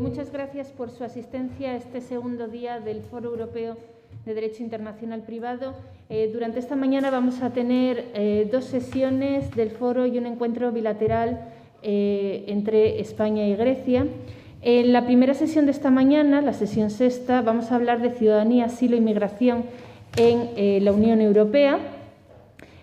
Muchas gracias por su asistencia a este segundo día del Foro Europeo de Derecho Internacional Privado. Durante esta mañana vamos a tener dos sesiones del foro y un encuentro bilateral entre España y Grecia. En la primera sesión de esta mañana, la sesión sexta, vamos a hablar de ciudadanía, asilo e inmigración en la Unión Europea.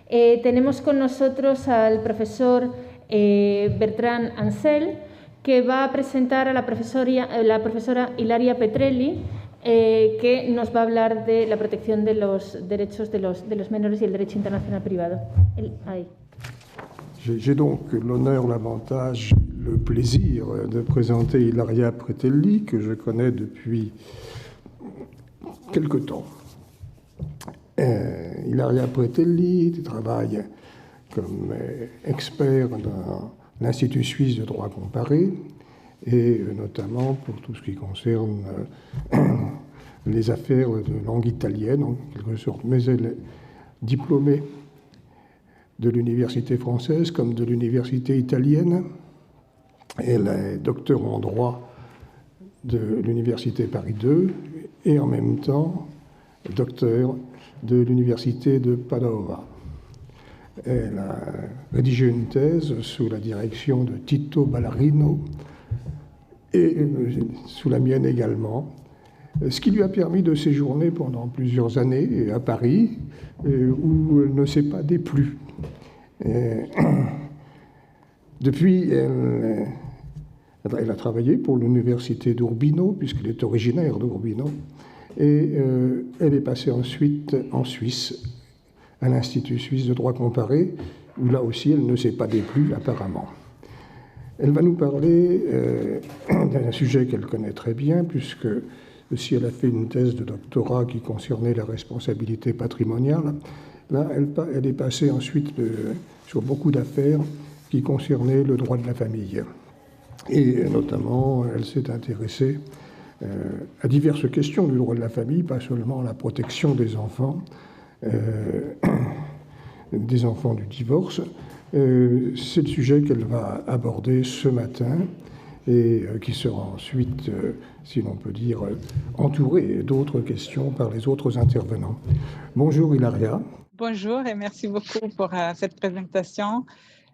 Tenemos con nosotros al profesor Bertrand Ansel, que va a presentar a la profesora Ilaria Petrelli, que nos va a hablar de la protección de los derechos de los menores y el derecho internacional privado. J'ai donc l'honneur, l'avantage, le plaisir de présenter Ilaria Petrelli, que je connais depuis quelque temps. Ilaria Petrelli travaille comme expert dans l'Institut suisse de droit comparé, et notamment pour tout ce qui concerne les affaires de langue italienne, en quelque sorte. Mais elle est diplômée de l'université française comme de l'université italienne. Elle est docteur en droit de l'université Paris II et en même temps docteur de l'université de Padova. Elle a rédigé une thèse sous la direction de Tito Ballarino et sous la mienne également, ce qui lui a permis de séjourner pendant plusieurs années à Paris, où elle ne s'est pas déplu. Depuis, elle a travaillé pour l'université d'Urbino, puisqu'elle est originaire d'Urbino, et elle est passée ensuite en Suisse, à l'Institut suisse de droit comparé, où là aussi elle ne s'est pas déplu apparemment. Elle va nous parler d'un sujet qu'elle connaît très bien, puisque si elle a fait une thèse de doctorat qui concernait la responsabilité patrimoniale, là elle est passée ensuite sur beaucoup d'affaires qui concernaient le droit de la famille. Et notamment, elle s'est intéressée à diverses questions du droit de la famille, pas seulement la protection des enfants du divorce. C'est le sujet qu'elle va aborder ce matin et qui sera ensuite, si l'on peut dire, entouré d'autres questions par les autres intervenants. Bonjour Ilaria. Bonjour et merci beaucoup pour cette présentation.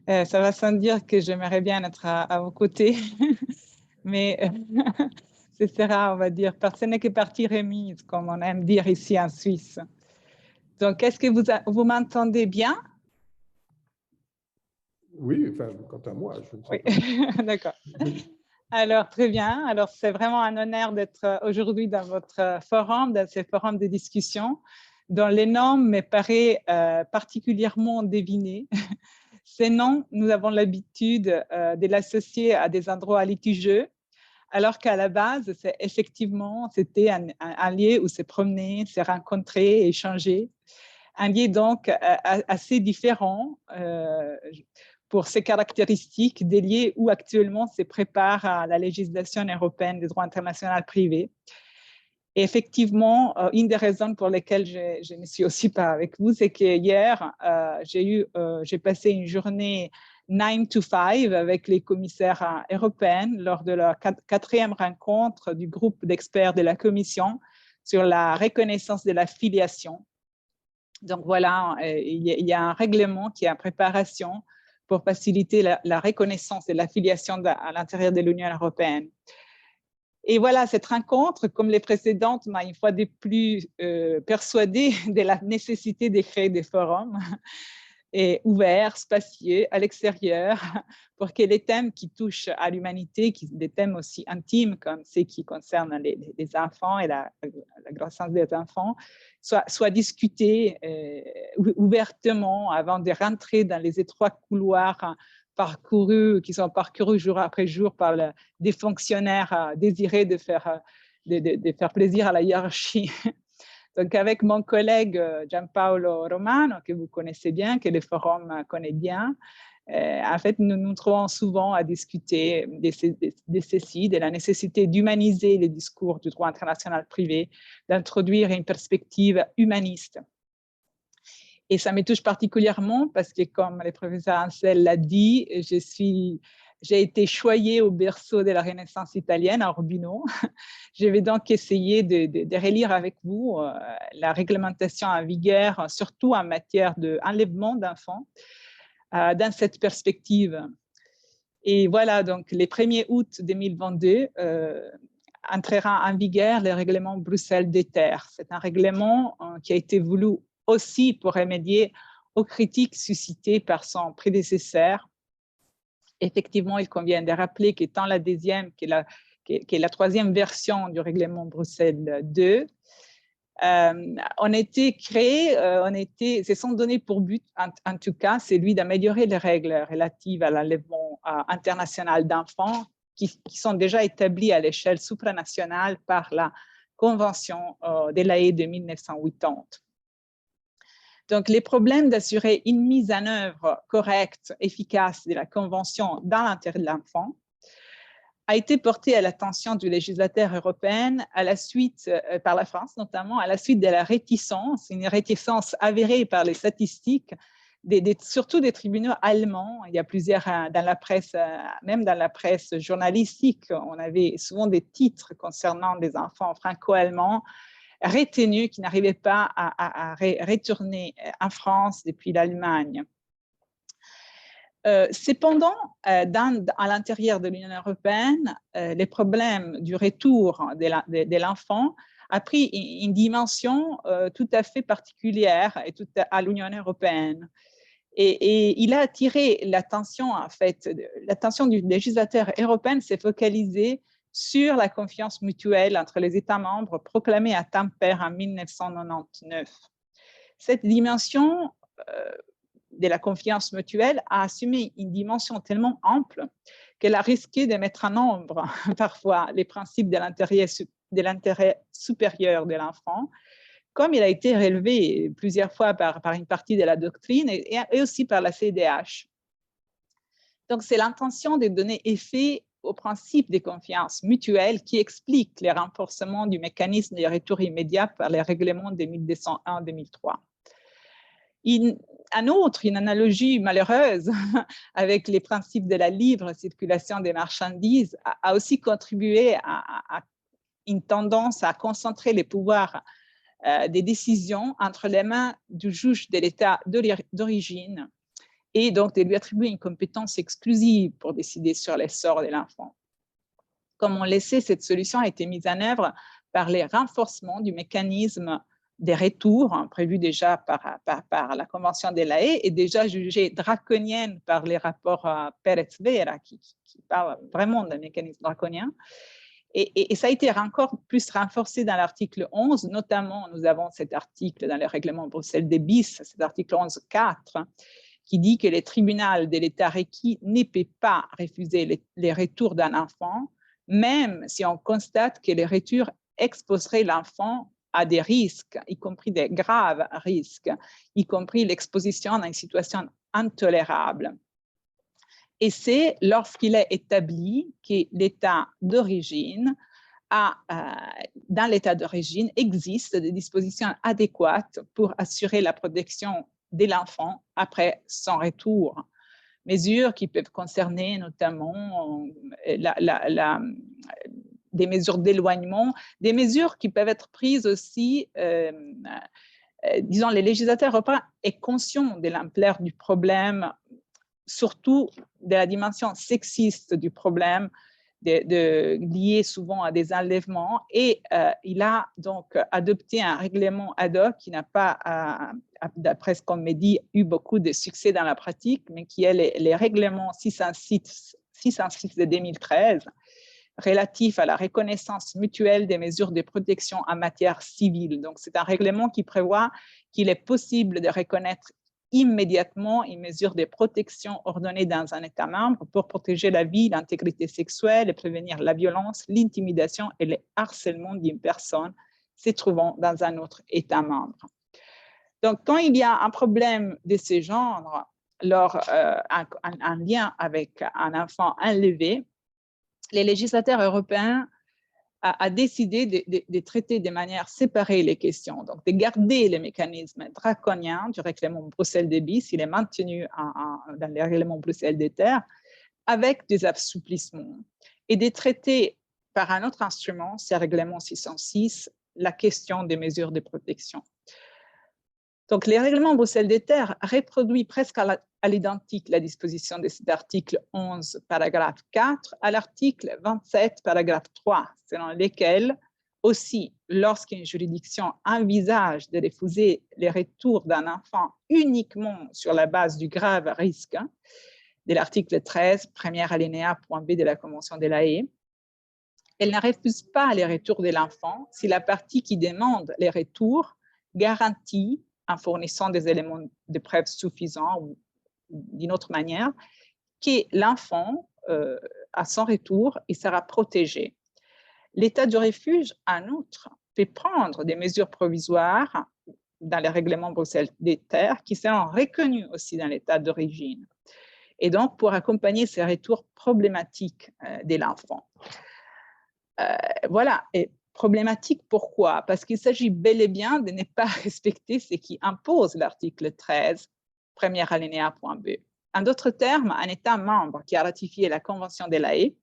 Ça va sans dire que j'aimerais bien être à vos côtés, mais ce sera, on va dire, ce n'est que partie remise, comme on aime dire ici en Suisse. Donc, est-ce que vous m'entendez bien? Oui, enfin, quant à moi, je ne sais pas. D'accord. Alors, très bien. Alors, c'est vraiment un honneur d'être aujourd'hui dans votre forum, dans ce forum de discussion, dont le nom me paraît particulièrement deviné. Ce nom, nous avons l'habitude de l'associer à des endroits litigieux, alors qu'à la base, c'était un lieu où se promener, se rencontrer, échanger. Un lieu donc assez différent pour ses caractéristiques des lieux où actuellement se prépare la législation européenne du droit international privé. Et effectivement, une des raisons pour lesquelles je ne suis aussi pas avec vous, c'est que hier, j'ai passé une journée 9 to 5 avec les commissaires européens lors de la quatrième rencontre du groupe d'experts de la Commission sur la reconnaissance de la filiation. Donc voilà, il y a un règlement qui est en préparation pour faciliter la reconnaissance de la filiation à l'intérieur de l'Union européenne. Et voilà, cette rencontre, comme les précédentes, m'a une fois de plus persuadée de la nécessité de créer des forums et ouverts, spacieux, à l'extérieur, pour que les thèmes qui touchent à l'humanité, des thèmes aussi intimes comme ceux qui concernent les enfants et la croissance des enfants, soient discutés ouvertement avant de rentrer dans les étroits couloirs qui sont parcourus jour après jour par des fonctionnaires désirés de faire plaisir à la hiérarchie. Donc, avec mon collègue Gianpaolo Romano, que vous connaissez bien, que le forum connaît bien, en fait, nous nous trouvons souvent à discuter de ceci, de la nécessité d'humaniser les discours du droit international privé, d'introduire une perspective humaniste. Et ça me touche particulièrement parce que, comme le professeur Ansel l'a dit, je suis j'ai été choyée au berceau de la Renaissance italienne à Urbino. Je vais donc essayer de relire avec vous la réglementation en vigueur, surtout en matière d'enlèvement d'enfants, dans cette perspective. Et voilà, donc le 1er août 2022, entrera en vigueur le règlement Bruxelles des terres. C'est un règlement qui a été voulu aussi pour remédier aux critiques suscitées par son prédécesseur. Effectivement, il convient de rappeler qu'étant la deuxième, qui est la troisième version du règlement Bruxelles 2, on était créé, se sont donnés pour but, en tout cas, celui d'améliorer les règles relatives à l'enlèvement international d'enfants qui sont déjà établies à l'échelle supranationale par la Convention de l'Haye de 1980. Donc, les problèmes d'assurer une mise en œuvre correcte, efficace de la Convention dans l'intérêt de l'enfant a été porté à l'attention du législateur européen à la suite, par la France notamment, à la suite de la réticence, une réticence avérée par les statistiques, surtout des tribunaux allemands. Il y a plusieurs dans la presse, même dans la presse journalistique, on avait souvent des titres concernant des enfants franco-allemands retenus qui n'arrivaient pas à retourner en France depuis l'Allemagne. Cependant, à l'intérieur de l'Union européenne, les problèmes du retour de l'enfant a pris une dimension tout à fait particulière à l'Union européenne. Et il a attiré l'attention, en fait, l'attention du législateur européen s'est focalisée sur la confiance mutuelle entre les États membres proclamée à Tampere en 1999. Cette dimension de la confiance mutuelle a assumé une dimension tellement ample qu'elle a risqué de mettre en ombre parfois les principes de l'intérêt supérieur de l'enfant, comme il a été relevé plusieurs fois par une partie de la doctrine et aussi par la CEDH. Donc, c'est l'intention de donner effet au principe de confiance mutuelle qui explique le renforcement du mécanisme de retour immédiat par les règlements de 1201-2003. En outre, une analogie malheureuse avec les principes de la libre circulation des marchandises a aussi contribué à une tendance à concentrer les pouvoirs des décisions entre les mains du juge de l'État d'origine et donc de lui attribuer une compétence exclusive pour décider sur les sorts de l'enfant. Comme on le sait, cette solution a été mise en œuvre par les renforcements du mécanisme des retours prévus déjà par la Convention de l'Haye et déjà jugée draconienne par les rapports Pérez-Vera qui parlent vraiment d'un mécanisme draconien. Et ça a été encore plus renforcé dans l'article 11, notamment nous avons cet article dans le règlement Bruxelles des bis, cet article 11.4, qui dit que le tribunal de l'État requis ne peut pas refuser les retours d'un enfant, même si on constate que les retours exposeraient l'enfant à des risques, y compris des graves risques, y compris l'exposition à une situation intolérable. Et c'est lorsqu'il est établi que l'État d'origine dans l'État d'origine existe des dispositions adéquates pour assurer la protection de l'enfant après son retour. Mesures qui peuvent concerner notamment des mesures d'éloignement, des mesures qui peuvent être prises aussi, disons, les législateurs européens sont conscients de l'ampleur du problème, surtout de la dimension sexiste du problème lié souvent à des enlèvements, et il a donc adopté un règlement ad hoc qui n'a pas, d'après ce qu'on me dit, eu beaucoup de succès dans la pratique, mais qui est les règlements 606 de 2013, relatif à la reconnaissance mutuelle des mesures de protection en matière civile. Donc, c'est un règlement qui prévoit qu'il est possible de reconnaître immédiatement une mesure de protection ordonnée dans un État membre pour protéger la vie, l'intégrité sexuelle et prévenir la violence, l'intimidation et le harcèlement d'une personne se trouvant dans un autre État membre. Donc, quand il y a un problème de ce genre, en lien avec un enfant enlevé, les législateurs européens a décidé de traiter de manière séparée les questions, donc de garder le mécanisme draconien du règlement Bruxelles des bis, il est maintenu dans le règlement Bruxelles des terres, avec des assouplissements et de traiter par un autre instrument, c'est le règlement 606, la question des mesures de protection. Donc, les règlements Bruxelles des terres reproduit presque à l'identique la disposition de cet article 11, paragraphe 4, à l'article 27, paragraphe 3, selon lesquels aussi, lorsqu'une juridiction envisage de refuser les retours d'un enfant uniquement sur la base du grave risque, de l'article 13, premier alinéa, point B de la Convention de La Haye, elle ne refuse pas les retours de l'enfant si la partie qui demande les retours garantit, en fournissant des éléments de preuve suffisants ou d'une autre manière, que l'enfant, à son retour, il sera protégé. L'État de refuge, en outre, peut prendre des mesures provisoires dans les règlements Bruxelles des terres qui seront reconnues aussi dans l'État d'origine. Et donc, pour accompagner ces retours problématiques de l'enfant. Voilà, et problématique pourquoi? Parce qu'il s'agit bel et bien de ne pas respecter ce qui impose l'article 13, premier alinéa, point B. En d'autres termes, un État membre qui a ratifié la Convention de La Haye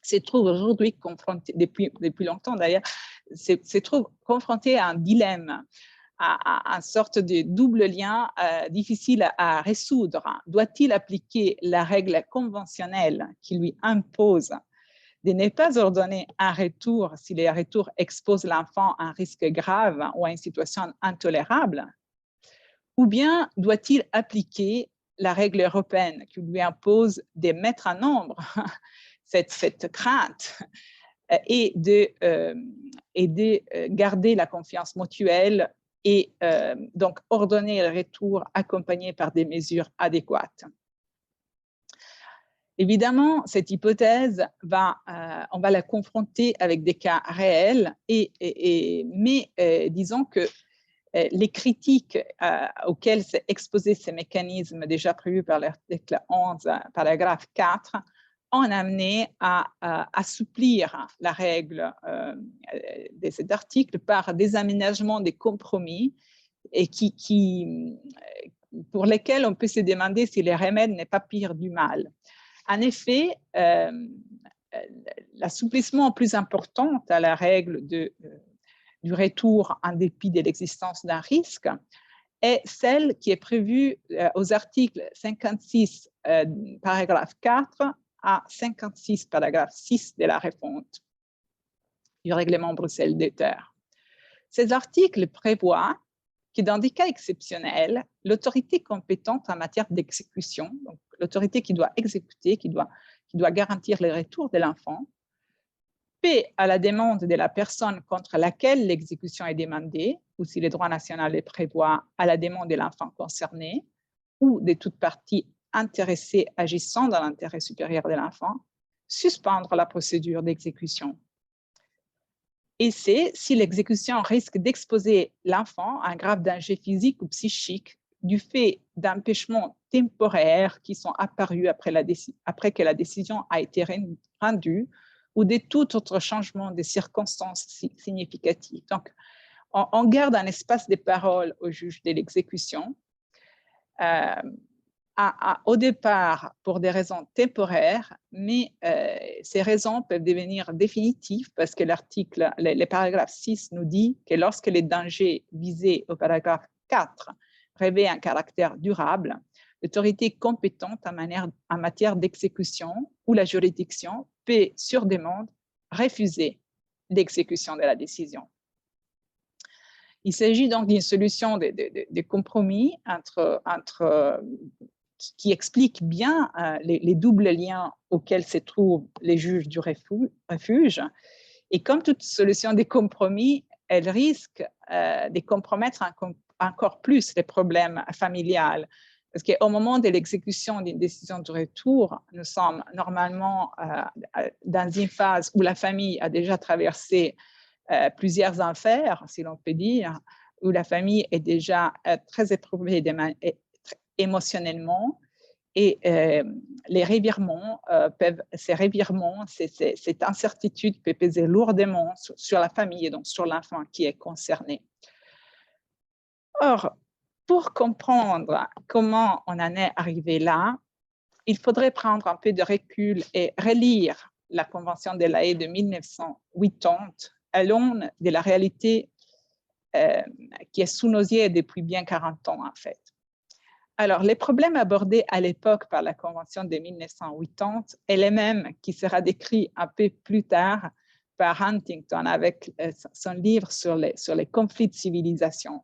se trouve aujourd'hui confronté, depuis longtemps d'ailleurs, se trouve confronté à un dilemme, à une sorte de double lien difficile à résoudre. Doit-il appliquer la règle conventionnelle qui lui impose de ne pas ordonner un retour si le retour expose l'enfant à un risque grave ou à une situation intolérable? Ou bien doit-il appliquer la règle européenne qui lui impose de mettre en nombre cette crainte et de garder la confiance mutuelle et donc ordonner le retour accompagné par des mesures adéquates? Évidemment, cette hypothèse, on va la confronter avec des cas réels, mais disons que les critiques auxquelles s'est exposé ces mécanismes déjà prévus par l'article 11, paragraphe 4, ont amené à assouplir la règle de cet article par des aménagements, des compromis, et pour lesquels on peut se demander si le remède n'est pas pire du mal. En effet, l'assouplissement plus important à la règle du retour en dépit de l'existence d'un risque est celle qui est prévue aux articles 56, paragraphe 4 à 56, paragraphe 6 de la refonte du règlement Bruxelles des terres. Ces articles prévoient que dans des cas exceptionnels, l'autorité compétente en matière d'exécution, donc l'autorité qui doit exécuter, qui doit garantir le retour de l'enfant, peut, à la demande de la personne contre laquelle l'exécution est demandée, ou si le droit national le prévoit, à la demande de l'enfant concerné, ou de toute partie intéressée agissant dans l'intérêt supérieur de l'enfant, suspendre la procédure d'exécution. Et c'est si l'exécution risque d'exposer l'enfant à un grave danger physique ou psychique du fait d'empêchements temporaires qui sont apparus après que la décision a été rendue ou de tout autre changement de circonstances significatives. Donc, on garde un espace de parole au juge de l'exécution, au départ pour des raisons temporaires, mais ces raisons peuvent devenir définitives parce que le paragraphe 6 nous dit que lorsque les dangers visés au paragraphe 4 revêtent un caractère durable, l'autorité compétente en matière d'exécution ou la juridiction peut, sur demande, refuser l'exécution de la décision. Il s'agit donc d'une solution de compromis qui explique bien les doubles liens auxquels se trouvent les juges du refuge. Et comme toute solution de compromis, elle risque de compromettre encore plus les problèmes familiales. Parce qu'au moment de l'exécution d'une décision de retour, nous sommes normalement dans une phase où la famille a déjà traversé plusieurs enfers, si l'on peut dire, où la famille est déjà très éprouvée émotionnellement, et les revirements cette incertitude peut peser lourdement sur la famille et donc sur l'enfant qui est concerné. Or, pour comprendre comment on en est arrivé là, il faudrait prendre un peu de recul et relire la Convention de La Haye de 1980 à l'aune de la réalité qui est sous nos yeux depuis bien 40 ans, en fait. Alors, les problèmes abordés à l'époque par la Convention de 1980 est les mêmes qui sera décrit un peu plus tard par Huntington avec son livre sur les conflits de civilisation.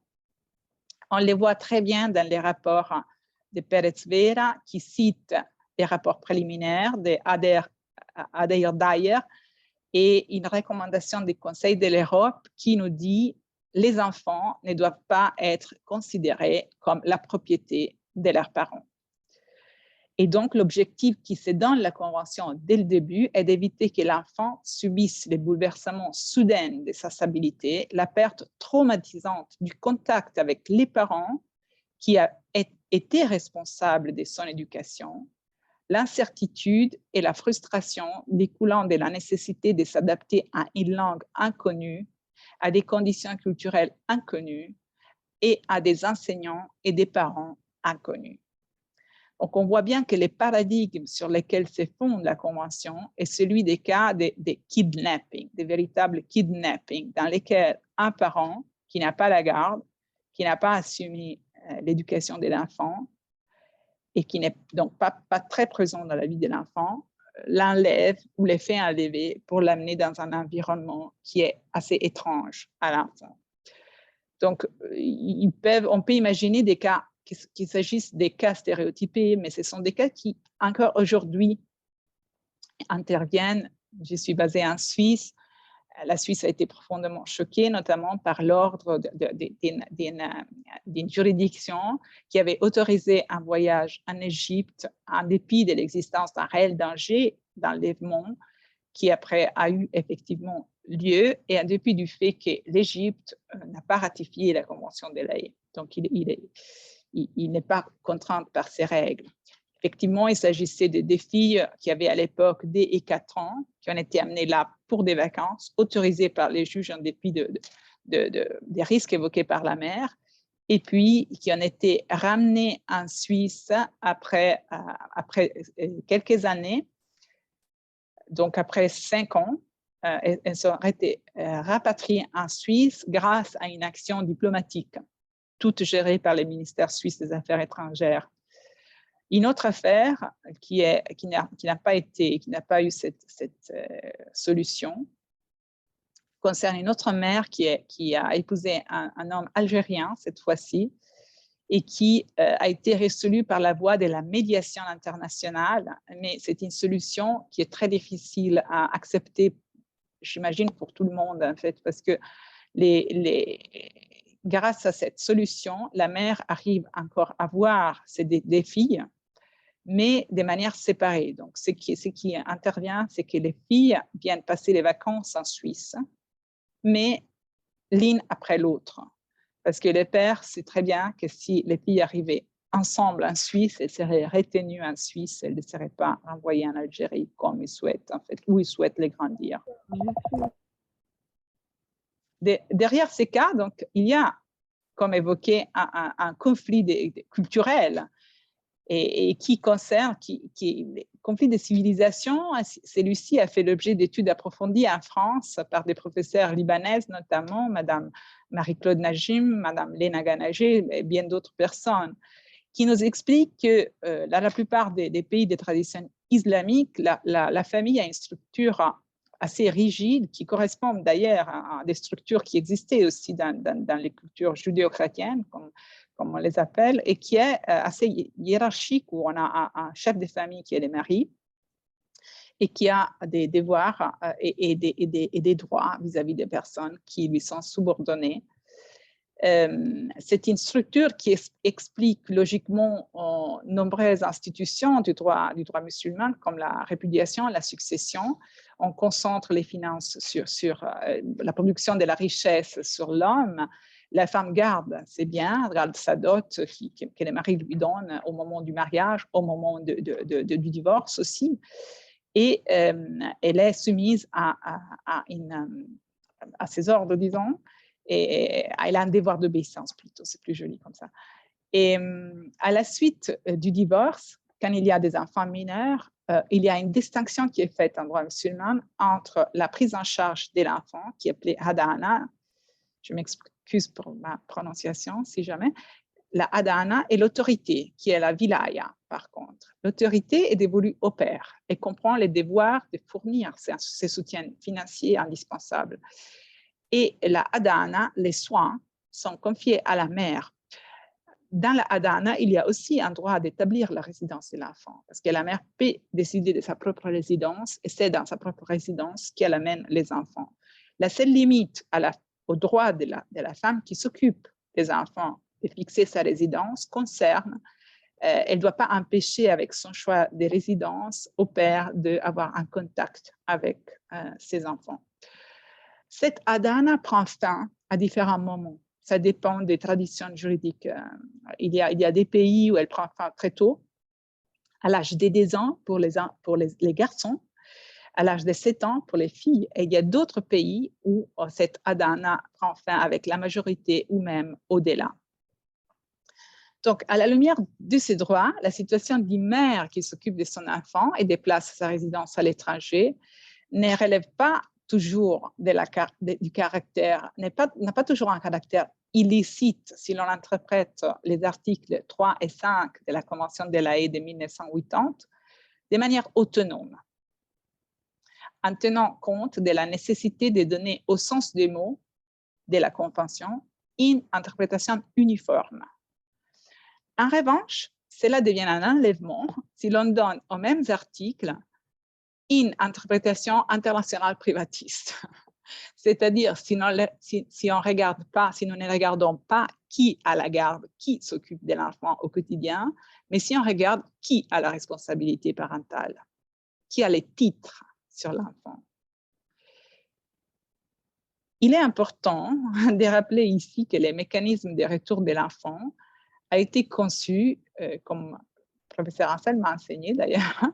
On les voit très bien dans les rapports de Pérez Vera qui cite les rapports préliminaires de Adair Dyer et une recommandation du Conseil de l'Europe qui nous dit les enfants ne doivent pas être considérés comme la propriété de leurs parents. Et donc, l'objectif qui se donne la Convention dès le début est d'éviter que l'enfant subisse les bouleversements soudains de sa stabilité, la perte traumatisante du contact avec les parents qui a été responsable de son éducation, l'incertitude et la frustration découlant de la nécessité de s'adapter à une langue inconnue, à des conditions culturelles inconnues et à des enseignants et des parents inconnus. Donc, on voit bien que les paradigmes sur lesquels se fonde la Convention est celui des cas de kidnapping, des véritables kidnappings, dans lesquels un parent qui n'a pas la garde, qui n'a pas assumé l'éducation de l'enfant et qui n'est donc pas très présent dans la vie de l'enfant, l'enlève ou les fait enlever pour l'amener dans un environnement qui est assez étrange à l'enfant. Donc, on peut imaginer des cas qu'il s'agisse des cas stéréotypés, mais ce sont des cas qui, encore aujourd'hui, interviennent. Je suis basée en Suisse. La Suisse a été profondément choquée, notamment par l'ordre d'une juridiction qui avait autorisé un voyage en Égypte en dépit de l'existence d'un réel danger d'enlèvement qui après a eu effectivement lieu et en dépit du fait que l'Égypte n'a pas ratifié la Convention de La Haye. Donc, il n'est pas contraint par ces règles. Effectivement, il s'agissait de des filles qui avaient à l'époque dès et 4 ans, qui ont été amenées là pour des vacances, autorisées par les juges en dépit des risques évoqués par la mère, et puis qui ont été ramenées en Suisse après quelques années, donc après 5 ans. Elles ont été rapatriées en Suisse grâce à une action diplomatique, toute gérée par le ministère suisse des Affaires étrangères. Une autre affaire qui n'a pas eu cette solution concerne une autre mère qui a épousé un homme algérien cette fois-ci et qui a été résolue par la voie de la médiation internationale, mais c'est une solution qui est très difficile à accepter, j'imagine, pour tout le monde en fait, parce que grâce à cette solution, la mère arrive encore à voir des filles, mais de manière séparée. Donc, ce qui intervient, c'est que les filles viennent passer les vacances en Suisse, mais l'une après l'autre. Parce que le père sait très bien que si les filles arrivaient ensemble en Suisse, elles seraient retenues en Suisse, elles ne seraient pas renvoyées en Algérie comme ils souhaitent, en fait, où ils souhaitent les grandir. Derrière ces cas, donc, il y a, comme évoqué, un conflit culturel et qui concerne le conflit de civilisation. Celui-ci a fait l'objet d'études approfondies en France par des professeurs libanaises, notamment Madame Marie-Claude Najim, Madame Lena Ganagé et bien d'autres personnes, qui nous expliquent que dans la plupart des pays de tradition islamique, la famille a une structure assez rigide, qui correspond d'ailleurs à des structures qui existaient aussi dans les cultures judéo-chrétiennes, comme on les appelle, et qui est assez hiérarchique, où on a un chef de famille qui est le mari, et qui a des devoirs et des droits vis-à-vis des personnes qui lui sont subordonnées. C'est une structure qui explique logiquement nombreuses institutions du droit musulman, comme la répudiation, la succession. On concentre les finances sur la production de la richesse sur l'homme. La femme garde, c'est bien, garde sa dot que le mari lui donne au moment du mariage, au moment du divorce aussi. Et elle est soumise à ses ordres, disons, et elle a un devoir d'obéissance plutôt, c'est plus joli comme ça. Et à la suite du divorce, quand il y a des enfants mineurs, il y a une distinction qui est faite en droit musulman entre la prise en charge de l'enfant, qui est appelée hadana, je m'excuse pour ma prononciation si jamais, la hadana, et l'autorité, qui est la wilaya, par contre. L'autorité est dévolue au père et comprend les devoirs de fournir ces soutiens financiers indispensables. Et la hadana, les soins, sont confiés à la mère. Dans la hadana, il y a aussi un droit d'établir la résidence de l'enfant, parce que la mère peut décider de sa propre résidence, et c'est dans sa propre résidence qu'elle amène les enfants. La seule limite au droit de la femme qui s'occupe des enfants de fixer sa résidence concerne, elle ne doit pas empêcher avec son choix de résidence au père d'avoir un contact avec ses enfants. Cette hadana prend fin à différents moments. Ça dépend des traditions juridiques. Il y a des pays où elle prend fin très tôt, à l'âge de 10 ans pour les garçons, à l'âge de 7 ans pour les filles. Et il y a d'autres pays où cette hadana prend fin avec la majorité ou même au-delà. Donc, à la lumière de ces droits, la situation d'une mère qui s'occupe de son enfant et déplace sa résidence à l'étranger ne relève pas toujours du caractère, n'a pas toujours un caractère illicite si l'on interprète les articles 3 et 5 de la Convention de La Haye de 1980 de manière autonome, en tenant compte de la nécessité de donner au sens des mots de la Convention une interprétation uniforme. En revanche, cela devient un enlèvement si l'on donne aux mêmes articles une interprétation internationale privatiste. C'est-à-dire, si nous ne regardons pas qui a la garde, qui s'occupe de l'enfant au quotidien, mais si on regarde qui a la responsabilité parentale, qui a les titres sur l'enfant. Il est important de rappeler ici que le mécanisme de retour de l'enfant a été conçu, comme le professeur Ansel m'a enseigné d'ailleurs,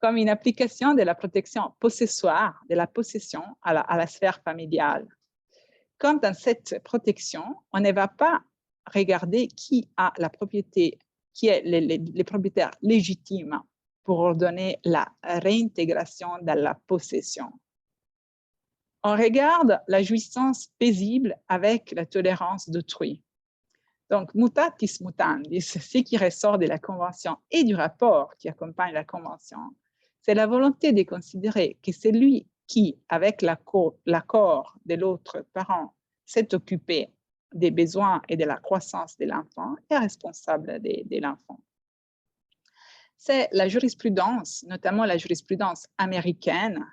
comme une application de la protection possessoire, de la possession à la sphère familiale. Comme dans cette protection, on ne va pas regarder qui a la propriété, qui est les propriétaires légitimes pour ordonner la réintégration dans la possession. On regarde la jouissance paisible avec la tolérance d'autrui. Donc, mutatis mutandis, ce qui ressort de la Convention et du rapport qui accompagne la Convention, c'est la volonté de considérer que celui qui, avec l'accord de l'autre parent, s'est occupé des besoins et de la croissance de l'enfant est responsable de l'enfant. C'est la jurisprudence, notamment la jurisprudence américaine,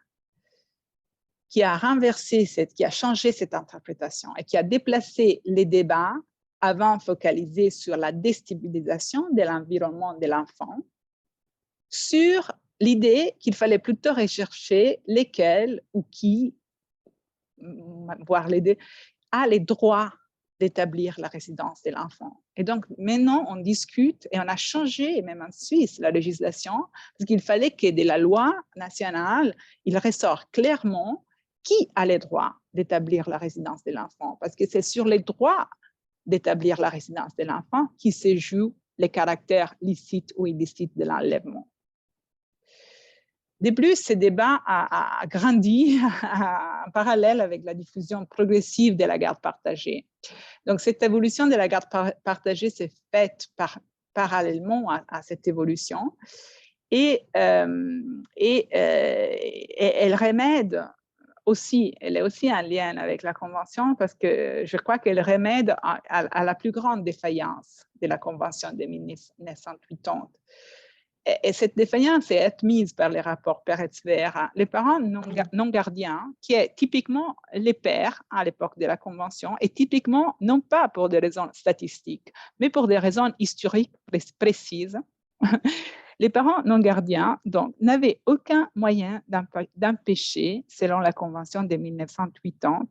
qui a renversé, qui a changé cette interprétation et qui a déplacé les débats avant focalisés sur la déstabilisation de l'environnement de l'enfant, sur l'idée qu'il fallait plutôt rechercher lesquels ou qui, voire les deux, a les droits d'établir la résidence de l'enfant. Et donc, maintenant, on discute et on a changé, même en Suisse, la législation, parce qu'il fallait que de la loi nationale, il ressort clairement qui a les droits d'établir la résidence de l'enfant, parce que c'est sur les droits d'établir la résidence de l'enfant qui se joue les caractères licites ou illicites de l'enlèvement. De plus, ce débat a grandi en parallèle avec la diffusion progressive de la garde partagée. Donc, cette évolution de la garde partagée s'est faite parallèlement à cette évolution et elle remède aussi, elle est aussi en lien avec la Convention parce que je crois qu'elle remède à la plus grande défaillance de la Convention de 1980. Et cette défaillance est admise par les rapports Peretz-Vera. Les parents non gardiens, qui est typiquement les pères à l'époque de la Convention, et typiquement non pas pour des raisons statistiques, mais pour des raisons historiques précises. Les parents non gardiens donc n'avaient aucun moyen d'empêcher, selon la Convention de 1980,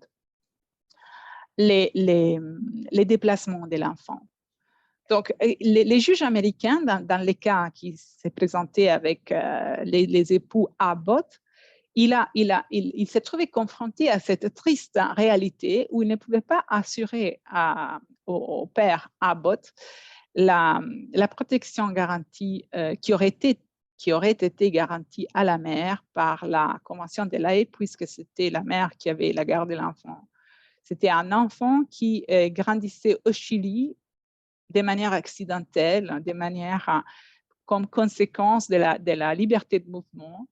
les déplacements de l'enfant. Donc, les juges américains, dans les cas qui s'est présenté avec les époux Abbott, il s'est trouvé confronté à cette triste réalité où il ne pouvait pas assurer au père Abbott la protection garantie qui aurait été garantie à la mère par la Convention de l'Haye, puisque c'était la mère qui avait la garde de l'enfant. C'était un enfant qui grandissait au Chili de manière accidentelle, comme conséquence de la liberté de mouvement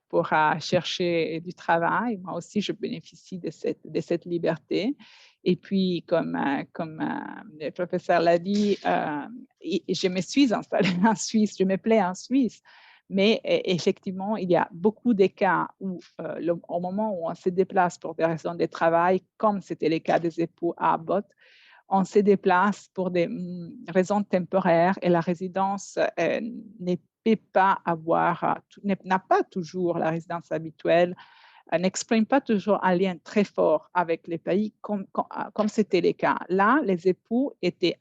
pour chercher du travail. Moi aussi, je bénéficie de cette liberté. Et puis, comme le professeur l'a dit, je me suis installée en Suisse, je me plais en Suisse. Mais effectivement, il y a beaucoup de cas où, au moment où on se déplace pour des raisons de travail, comme c'était le cas des époux Abbott, on se déplace pour des raisons temporaires et la résidence ne peut pas avoir, n'a pas toujours la résidence habituelle, n'exprime pas toujours un lien très fort avec les pays comme c'était le cas. Là, les époux étaient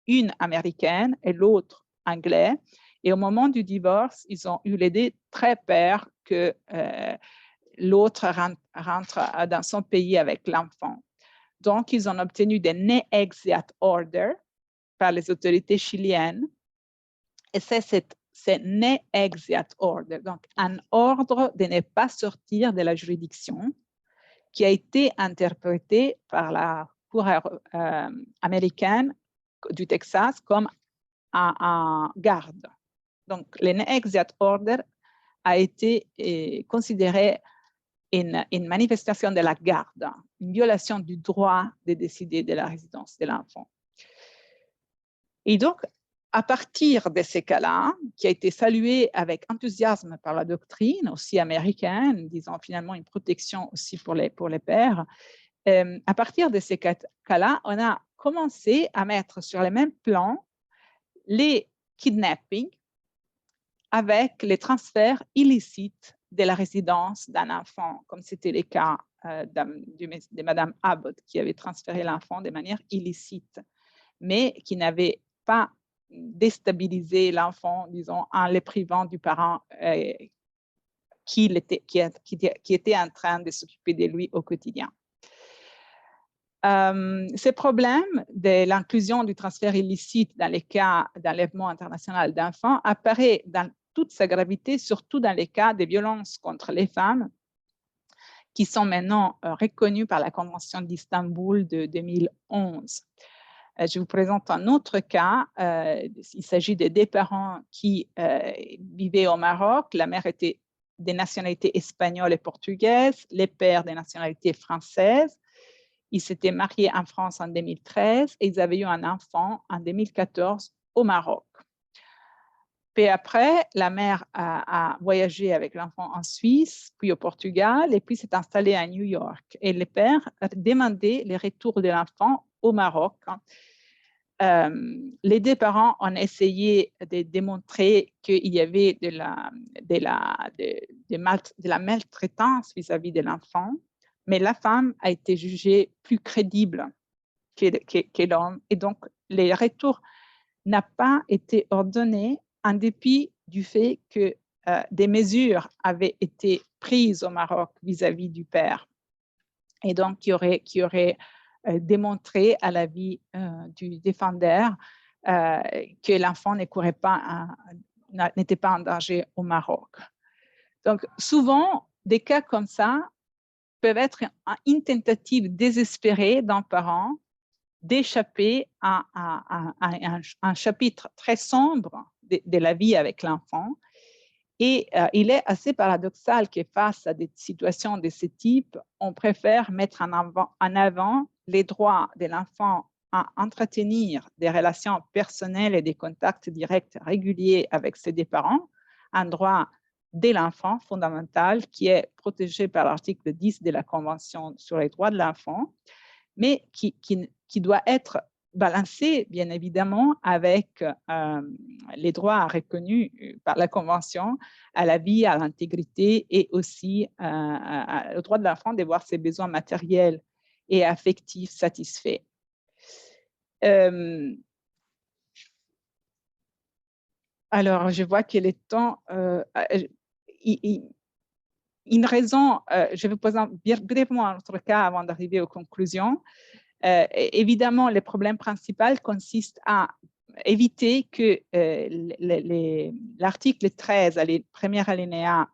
une américaine et l'autre anglais. Et au moment du divorce, ils ont eu l'idée très peur que l'autre rentre dans son pays avec l'enfant. Donc, ils ont obtenu des ne-exit orders par les autorités chiliennes. Et c'est ce ne-exit order, donc un ordre de ne pas sortir de la juridiction qui a été interprété par la Cour américaine du Texas comme un garde. Donc, le ne-exit order a été considéré une manifestation de la garde, une violation du droit de décider de la résidence de l'enfant. Et donc, à partir de ces cas-là, qui a été salué avec enthousiasme par la doctrine, aussi américaine, disant finalement une protection aussi pour les pères, à partir de ces cas-là, on a commencé à mettre sur le même plan les kidnappings avec les transferts illicites de la résidence d'un enfant, comme c'était le cas de Mme Abbott, qui avait transféré l'enfant de manière illicite, mais qui n'avait pas déstabilisé l'enfant, disons, en le privant du parent qui était en train de s'occuper de lui au quotidien. Ces problèmes de l'inclusion du transfert illicite dans les cas d'enlèvement international d'enfants apparaît dans toute sa gravité, surtout dans les cas de violences contre les femmes, qui sont maintenant reconnus par la Convention d'Istanbul de 2011. Je vous présente un autre cas. Il s'agit de deux parents qui vivaient au Maroc. La mère était de nationalité espagnole et portugaise, les pères de nationalité française. Ils s'étaient mariés en France en 2013 et ils avaient eu un enfant en 2014 au Maroc. Puis après, la mère a voyagé avec l'enfant en Suisse, puis au Portugal, et puis s'est installée à New York. Et le père a demandé le retour de l'enfant au Maroc. Les deux parents ont essayé de démontrer qu'il y avait de la maltraitance vis-à-vis de l'enfant, mais la femme a été jugée plus crédible que l'homme. Et donc, le retour n'a pas été ordonné en dépit du fait que des mesures avaient été prises au Maroc vis-à-vis du père. Et donc, qui aurait démontré à la vie du défendeur que l'enfant n'était pas en danger au Maroc. Donc, souvent, des cas comme ça peuvent être une tentative désespérée d'un parent d'échapper à un chapitre très sombre de la vie avec l'enfant. Et il est assez paradoxal que face à des situations de ce type, on préfère mettre en avant les droits de l'enfant à entretenir des relations personnelles et des contacts directs réguliers avec ses deux parents, un droit de l'enfant fondamental qui est protégé par l'article 10 de la Convention sur les droits de l'enfant, mais qui doit être balancé, bien évidemment, avec les droits reconnus par la Convention à la vie, à l'intégrité et aussi au droit de l'enfant de voir ses besoins matériels et affectifs satisfaits. Alors, je vois que le temps... une raison, je vais poser brièvement un autre cas avant d'arriver aux conclusions. Évidemment, le problème principal consiste à éviter que l'article 13, premier alinéa,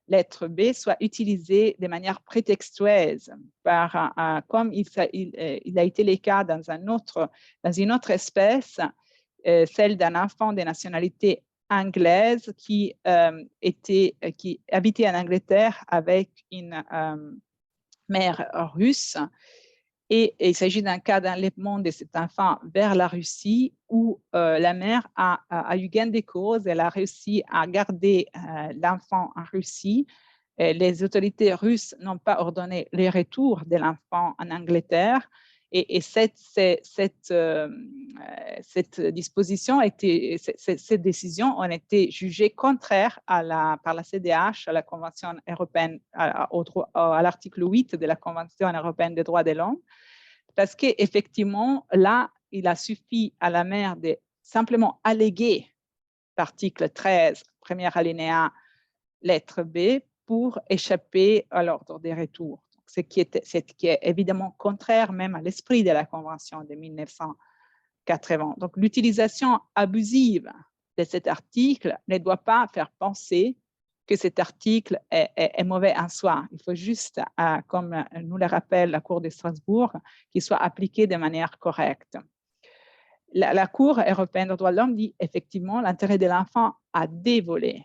lettre B, soit utilisé de manière prétextueuse, comme il a été le cas dans une autre espèce, celle d'un enfant de nationalité anglaise qui habitait en Angleterre avec une mère russe. Et il s'agit d'un cas d'enlèvement de cet enfant vers la Russie où la mère a eu gain de cause. Elle a réussi à garder l'enfant en Russie. Les autorités russes n'ont pas ordonné le retour de l'enfant en Angleterre. Et cette disposition, cette décision ont été jugées contraires par la CDH, à la Convention européenne, à l'article 8 de la Convention européenne des droits de l'homme, parce qu'effectivement, là, il a suffi à la mère de simplement alléguer l'article 13, premier alinéa, lettre B, pour échapper à l'ordre des retours. Ce qui est évidemment contraire même à l'esprit de la Convention de 1980. Donc, l'utilisation abusive de cet article ne doit pas faire penser que cet article est mauvais en soi. Il faut juste, comme nous le rappelle la Cour de Strasbourg, qu'il soit appliqué de manière correcte. La Cour européenne des droits de l'homme dit effectivement l'intérêt de l'enfant à dévoler.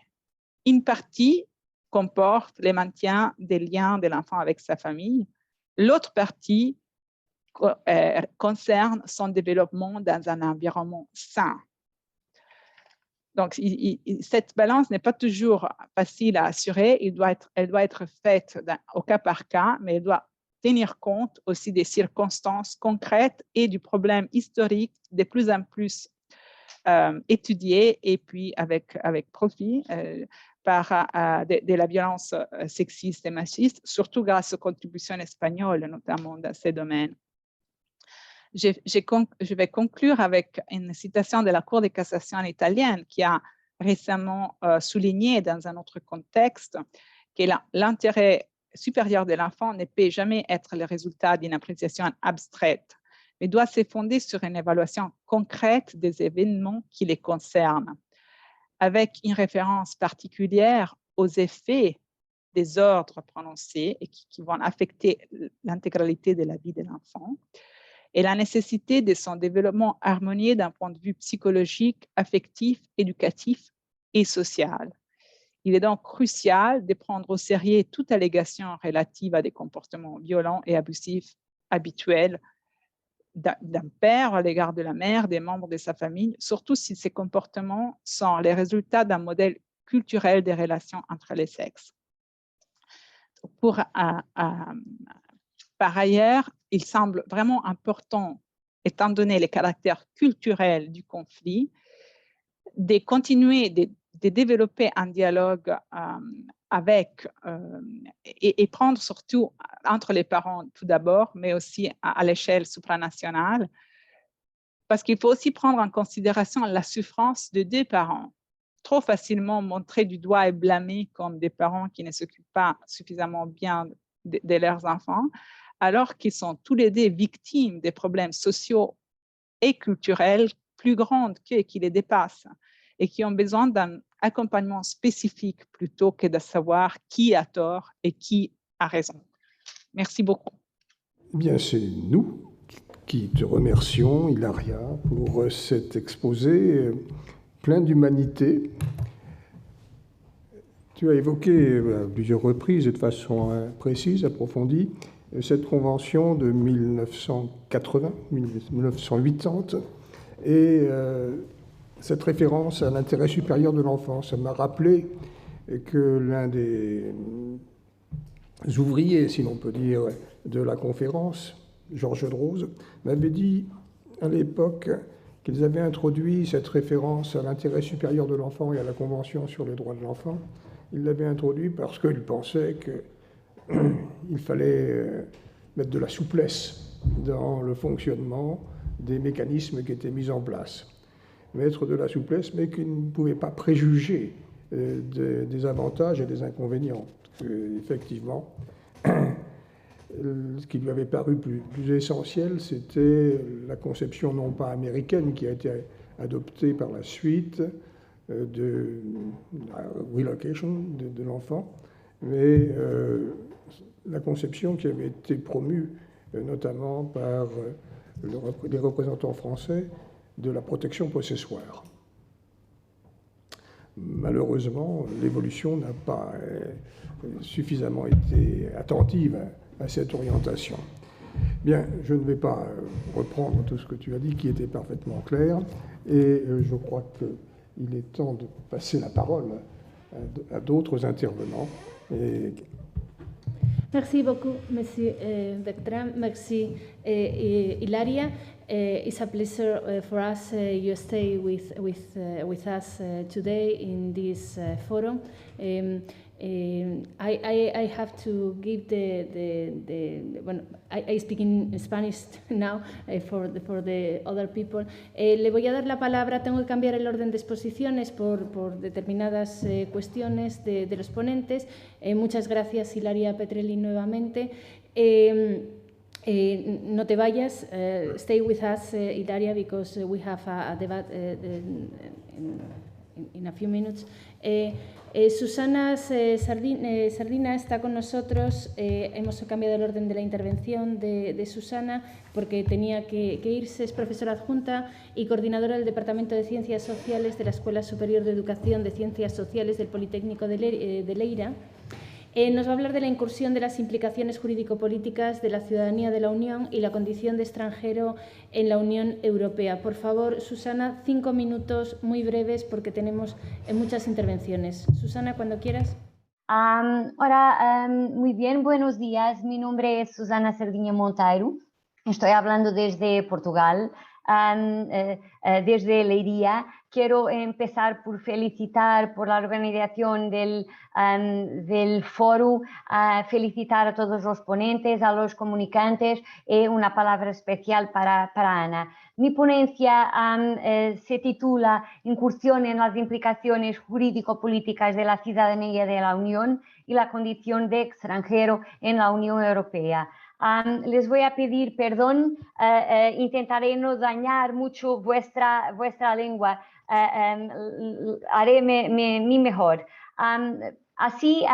Une partie comporte le maintien des liens de l'enfant avec sa famille. L'autre partie concerne son développement dans un environnement sain. Donc, cette balance n'est pas toujours facile à assurer. Elle doit être faite au cas par cas, mais elle doit tenir compte aussi des circonstances concrètes et du problème historique de plus en plus étudié et puis avec profit de la violence sexiste et machiste, surtout grâce aux contributions espagnoles, notamment dans ces domaines. Je vais conclure avec une citation de la Cour de cassation italienne qui a récemment souligné dans un autre contexte que l'intérêt supérieur de l'enfant ne peut jamais être le résultat d'une appréciation abstraite, mais doit se fonder sur une évaluation concrète des événements qui les concernent, avec une référence particulière aux effets des ordres prononcés et qui vont affecter l'intégralité de la vie de l'enfant, et la nécessité de son développement harmonieux d'un point de vue psychologique, affectif, éducatif et social. Il est donc crucial de prendre au sérieux toute allégation relative à des comportements violents et abusifs habituels d'un père à l'égard de la mère, des membres de sa famille, surtout si ces comportements sont les résultats d'un modèle culturel des relations entre les sexes. Par ailleurs, il semble vraiment important, étant donné les caractères culturels du conflit, de continuer de développer un dialogue et prendre surtout entre les parents tout d'abord, mais aussi à l'échelle supranationale, parce qu'il faut aussi prendre en considération la souffrance de deux parents, trop facilement montrés du doigt et blâmés comme des parents qui ne s'occupent pas suffisamment bien de leurs enfants, alors qu'ils sont tous les deux victimes des problèmes sociaux et culturels plus grands qu'eux, qui les dépassent et qui ont besoin d'un accompagnement spécifique plutôt que de savoir qui a tort et qui a raison. Merci beaucoup. Bien, c'est nous qui te remercions, Hilaria, pour cet exposé plein d'humanité. Tu as évoqué à plusieurs reprises et de façon précise, approfondie, cette convention de 1980 et cette référence à l'intérêt supérieur de l'enfant. Ça m'a rappelé que l'un des ouvriers, si l'on peut dire, de la conférence, Georges Drose, m'avait dit à l'époque qu'ils avaient introduit cette référence à l'intérêt supérieur de l'enfant et à la Convention sur les droits de l'enfant. Ils l'avaient introduit parce qu'ils pensaient qu'il fallait mettre de la souplesse dans le fonctionnement des mécanismes qui étaient mis en place. Mettre de la souplesse, mais qui ne pouvait pas préjuger des avantages et des inconvénients. Effectivement, ce qui lui avait paru plus essentiel, c'était la conception non pas américaine qui a été adopté par la suite de la relocation de l'enfant, mais la conception qui avait été promue notamment par les représentants français de la protection possessoire. Malheureusement, l'évolution n'a pas suffisamment été attentive à cette orientation. Bien, je ne vais pas reprendre tout ce que tu as dit, qui était parfaitement clair, et je crois qu'il est temps de passer la parole à d'autres intervenants. Merci beaucoup, Monsieur Bertrand. Merci, Hilaria. It's a pleasure for us you stay with us today in this forum. I have to give I speak in Spanish now for the other people. Le voy a dar la palabra, tengo que cambiar el orden de exposiciones por determinadas cuestiones de los ponentes. Muchas gracias, Hilaria Petrelli, nuevamente. No te vayas, stay with us, Hilaria, because we have a debate in a few minutes. Susana Sardina está con nosotros. Hemos cambiado el orden de la intervención de Susana porque tenía que irse. Es profesora adjunta y coordinadora del Departamento de Ciencias Sociales de la Escuela Superior de Educación de Ciencias Sociales del Politécnico de Leira. Nos va a hablar de la incursión de las implicaciones jurídico-políticas de la ciudadanía de la Unión y la condición de extranjero en la Unión Europea. Por favor, Susana, 5 minutos muy breves porque tenemos muchas intervenciones. Susana, cuando quieras. Hola, muy bien, buenos días. Mi nombre es Susana Sardinha Monteiro. Estoy hablando desde Portugal, desde Leiria. Quiero empezar por felicitar por la organización del foro, felicitar a todos los ponentes, a los comunicantes y una palabra especial para Ana. Mi ponencia se titula Incursión en las implicaciones jurídico-políticas de la ciudadanía de la Unión y la condición de extranjero en la Unión Europea. Les voy a pedir perdón, intentaré no dañar mucho vuestra lengua, haré mi mejor. Así,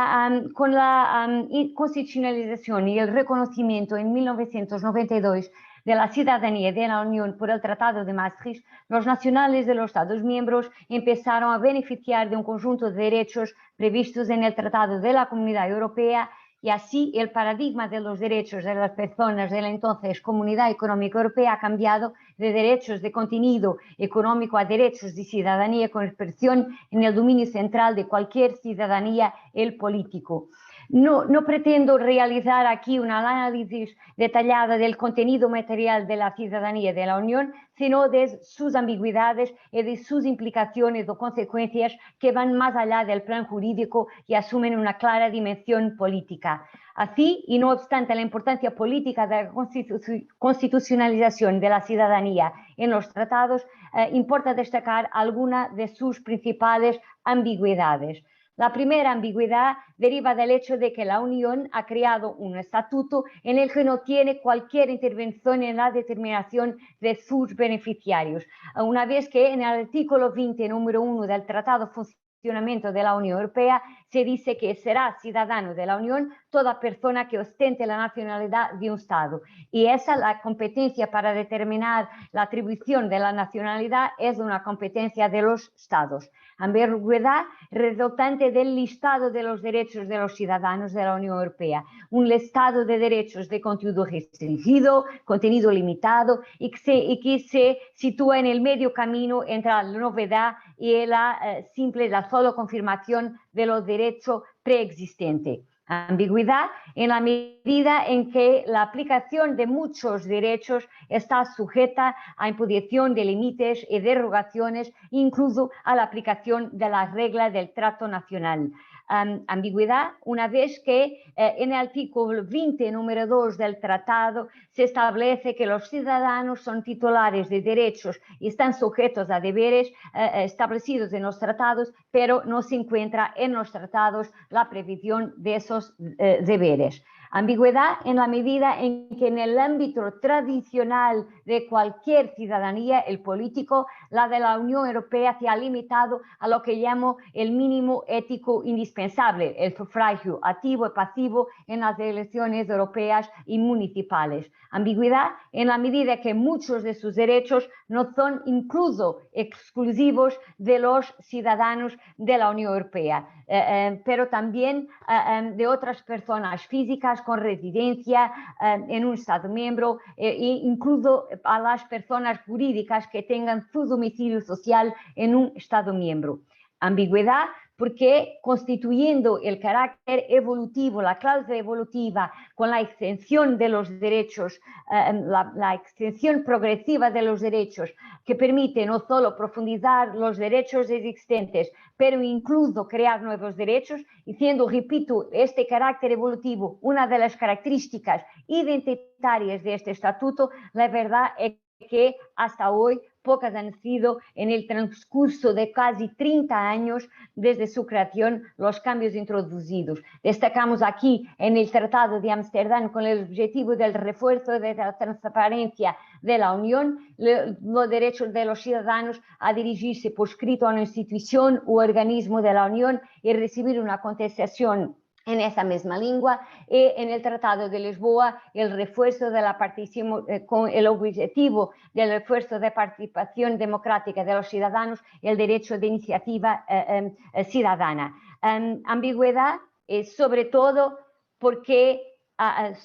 con la constitucionalización y el reconocimiento en 1992 de la ciudadanía de la Unión por el Tratado de Maastricht, los nacionales de los Estados miembros empezaron a beneficiar de un conjunto de derechos previstos en el Tratado de la Comunidad Europea. Y así el paradigma de los derechos de las personas de la entonces Comunidad Económica Europea ha cambiado de derechos de contenido económico a derechos de ciudadanía con expresión en el dominio central de cualquier ciudadanía, el político. No pretendo realizar aquí un análisis detallado del contenido material de la ciudadanía de la Unión, sino de sus ambigüedades y de sus implicaciones o consecuencias que van más allá del plan jurídico y asumen una clara dimensión política. Así, y no obstante la importancia política de la constitucionalización de la ciudadanía en los tratados, importa destacar algunas de sus principales ambigüedades. La primera ambigüedad deriva del hecho de que la Unión ha creado un estatuto en el que no tiene cualquier intervención en la determinación de sus beneficiarios, una vez que en el artículo 20, número 1 del Tratado de Funcionamiento de la Unión Europea se dice que será ciudadano de la Unión toda persona que ostente la nacionalidad de un Estado. Y esa, la competencia para determinar la atribución de la nacionalidad, es una competencia de los Estados. Ambigüedad resultante del listado de los derechos de los ciudadanos de la Unión Europea, un listado de derechos de contenido restringido, contenido limitado y que se sitúa en el medio camino entre la novedad y la sola confirmación de los derechos preexistentes. Ambigüedad en la medida en que la aplicación de muchos derechos está sujeta a imposición de límites y derogaciones, incluso a la aplicación de las reglas del trato nacional. Ambigüedad una vez que en el artículo 20, número 2 del tratado, se establece que los ciudadanos son titulares de derechos y están sujetos a deberes establecidos en los tratados, pero no se encuentra en los tratados la previsión de esos deberes. Ambigüedad en la medida en que en el ámbito tradicional de cualquier ciudadanía, el político, la de la Unión Europea se ha limitado a lo que llamo el mínimo ético indispensable, el sufragio activo y pasivo en las elecciones europeas y municipales. Ambigüedad en la medida que muchos de sus derechos no son incluso exclusivos de los ciudadanos de la Unión Europea, pero también de otras personas físicas con residencia en un Estado miembro e incluso a las personas jurídicas que tengan su domicilio social en un Estado miembro. Ambigüedad porque constituyendo el carácter evolutivo, la cláusula evolutiva con la extensión de los derechos, la extensión progresiva de los derechos que permite no solo profundizar los derechos existentes, pero incluso crear nuevos derechos, y siendo, repito, este carácter evolutivo una de las características identitarias de este estatuto, la verdad es que hasta hoy pocas han sido en el transcurso de casi 30 años desde su creación los cambios introducidos. Destacamos aquí en el Tratado de Ámsterdam con el objetivo del refuerzo de la transparencia de la Unión, los derechos de los ciudadanos a dirigirse por escrito a una institución u organismo de la Unión y recibir una contestación en esa misma lengua, y en el Tratado de Lisboa el refuerzo de la participación con el objetivo del refuerzo de participación democrática de los ciudadanos y el derecho de iniciativa ciudadana. Ambigüedad sobre todo porque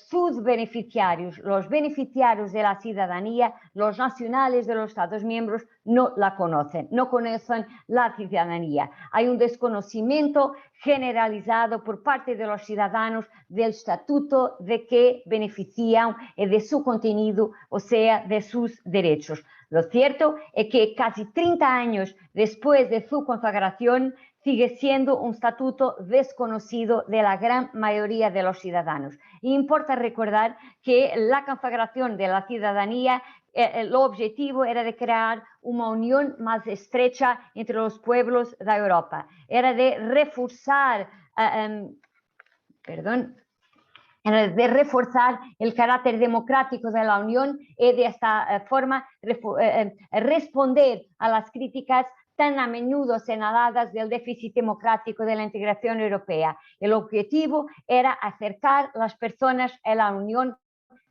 sus beneficiarios, los beneficiarios de la ciudadanía, los nacionales de los Estados miembros, no la conocen, no conocen la ciudadanía. Hay un desconocimiento generalizado por parte de los ciudadanos del estatuto de que benefician y de su contenido, o sea, de sus derechos. Lo cierto es que casi 30 años después de su consagración, sigue siendo un estatuto desconocido de la gran mayoría de los ciudadanos. Y importa recordar que la consagración de la ciudadanía, el objetivo era de crear una unión más estrecha entre los pueblos de Europa, era de reforzar, de reforzar el carácter democrático de la Unión y de esta forma responder a las críticas tan a menudo señaladas del déficit democrático de la integración europea. El objetivo era acercar a las personas a la Unión,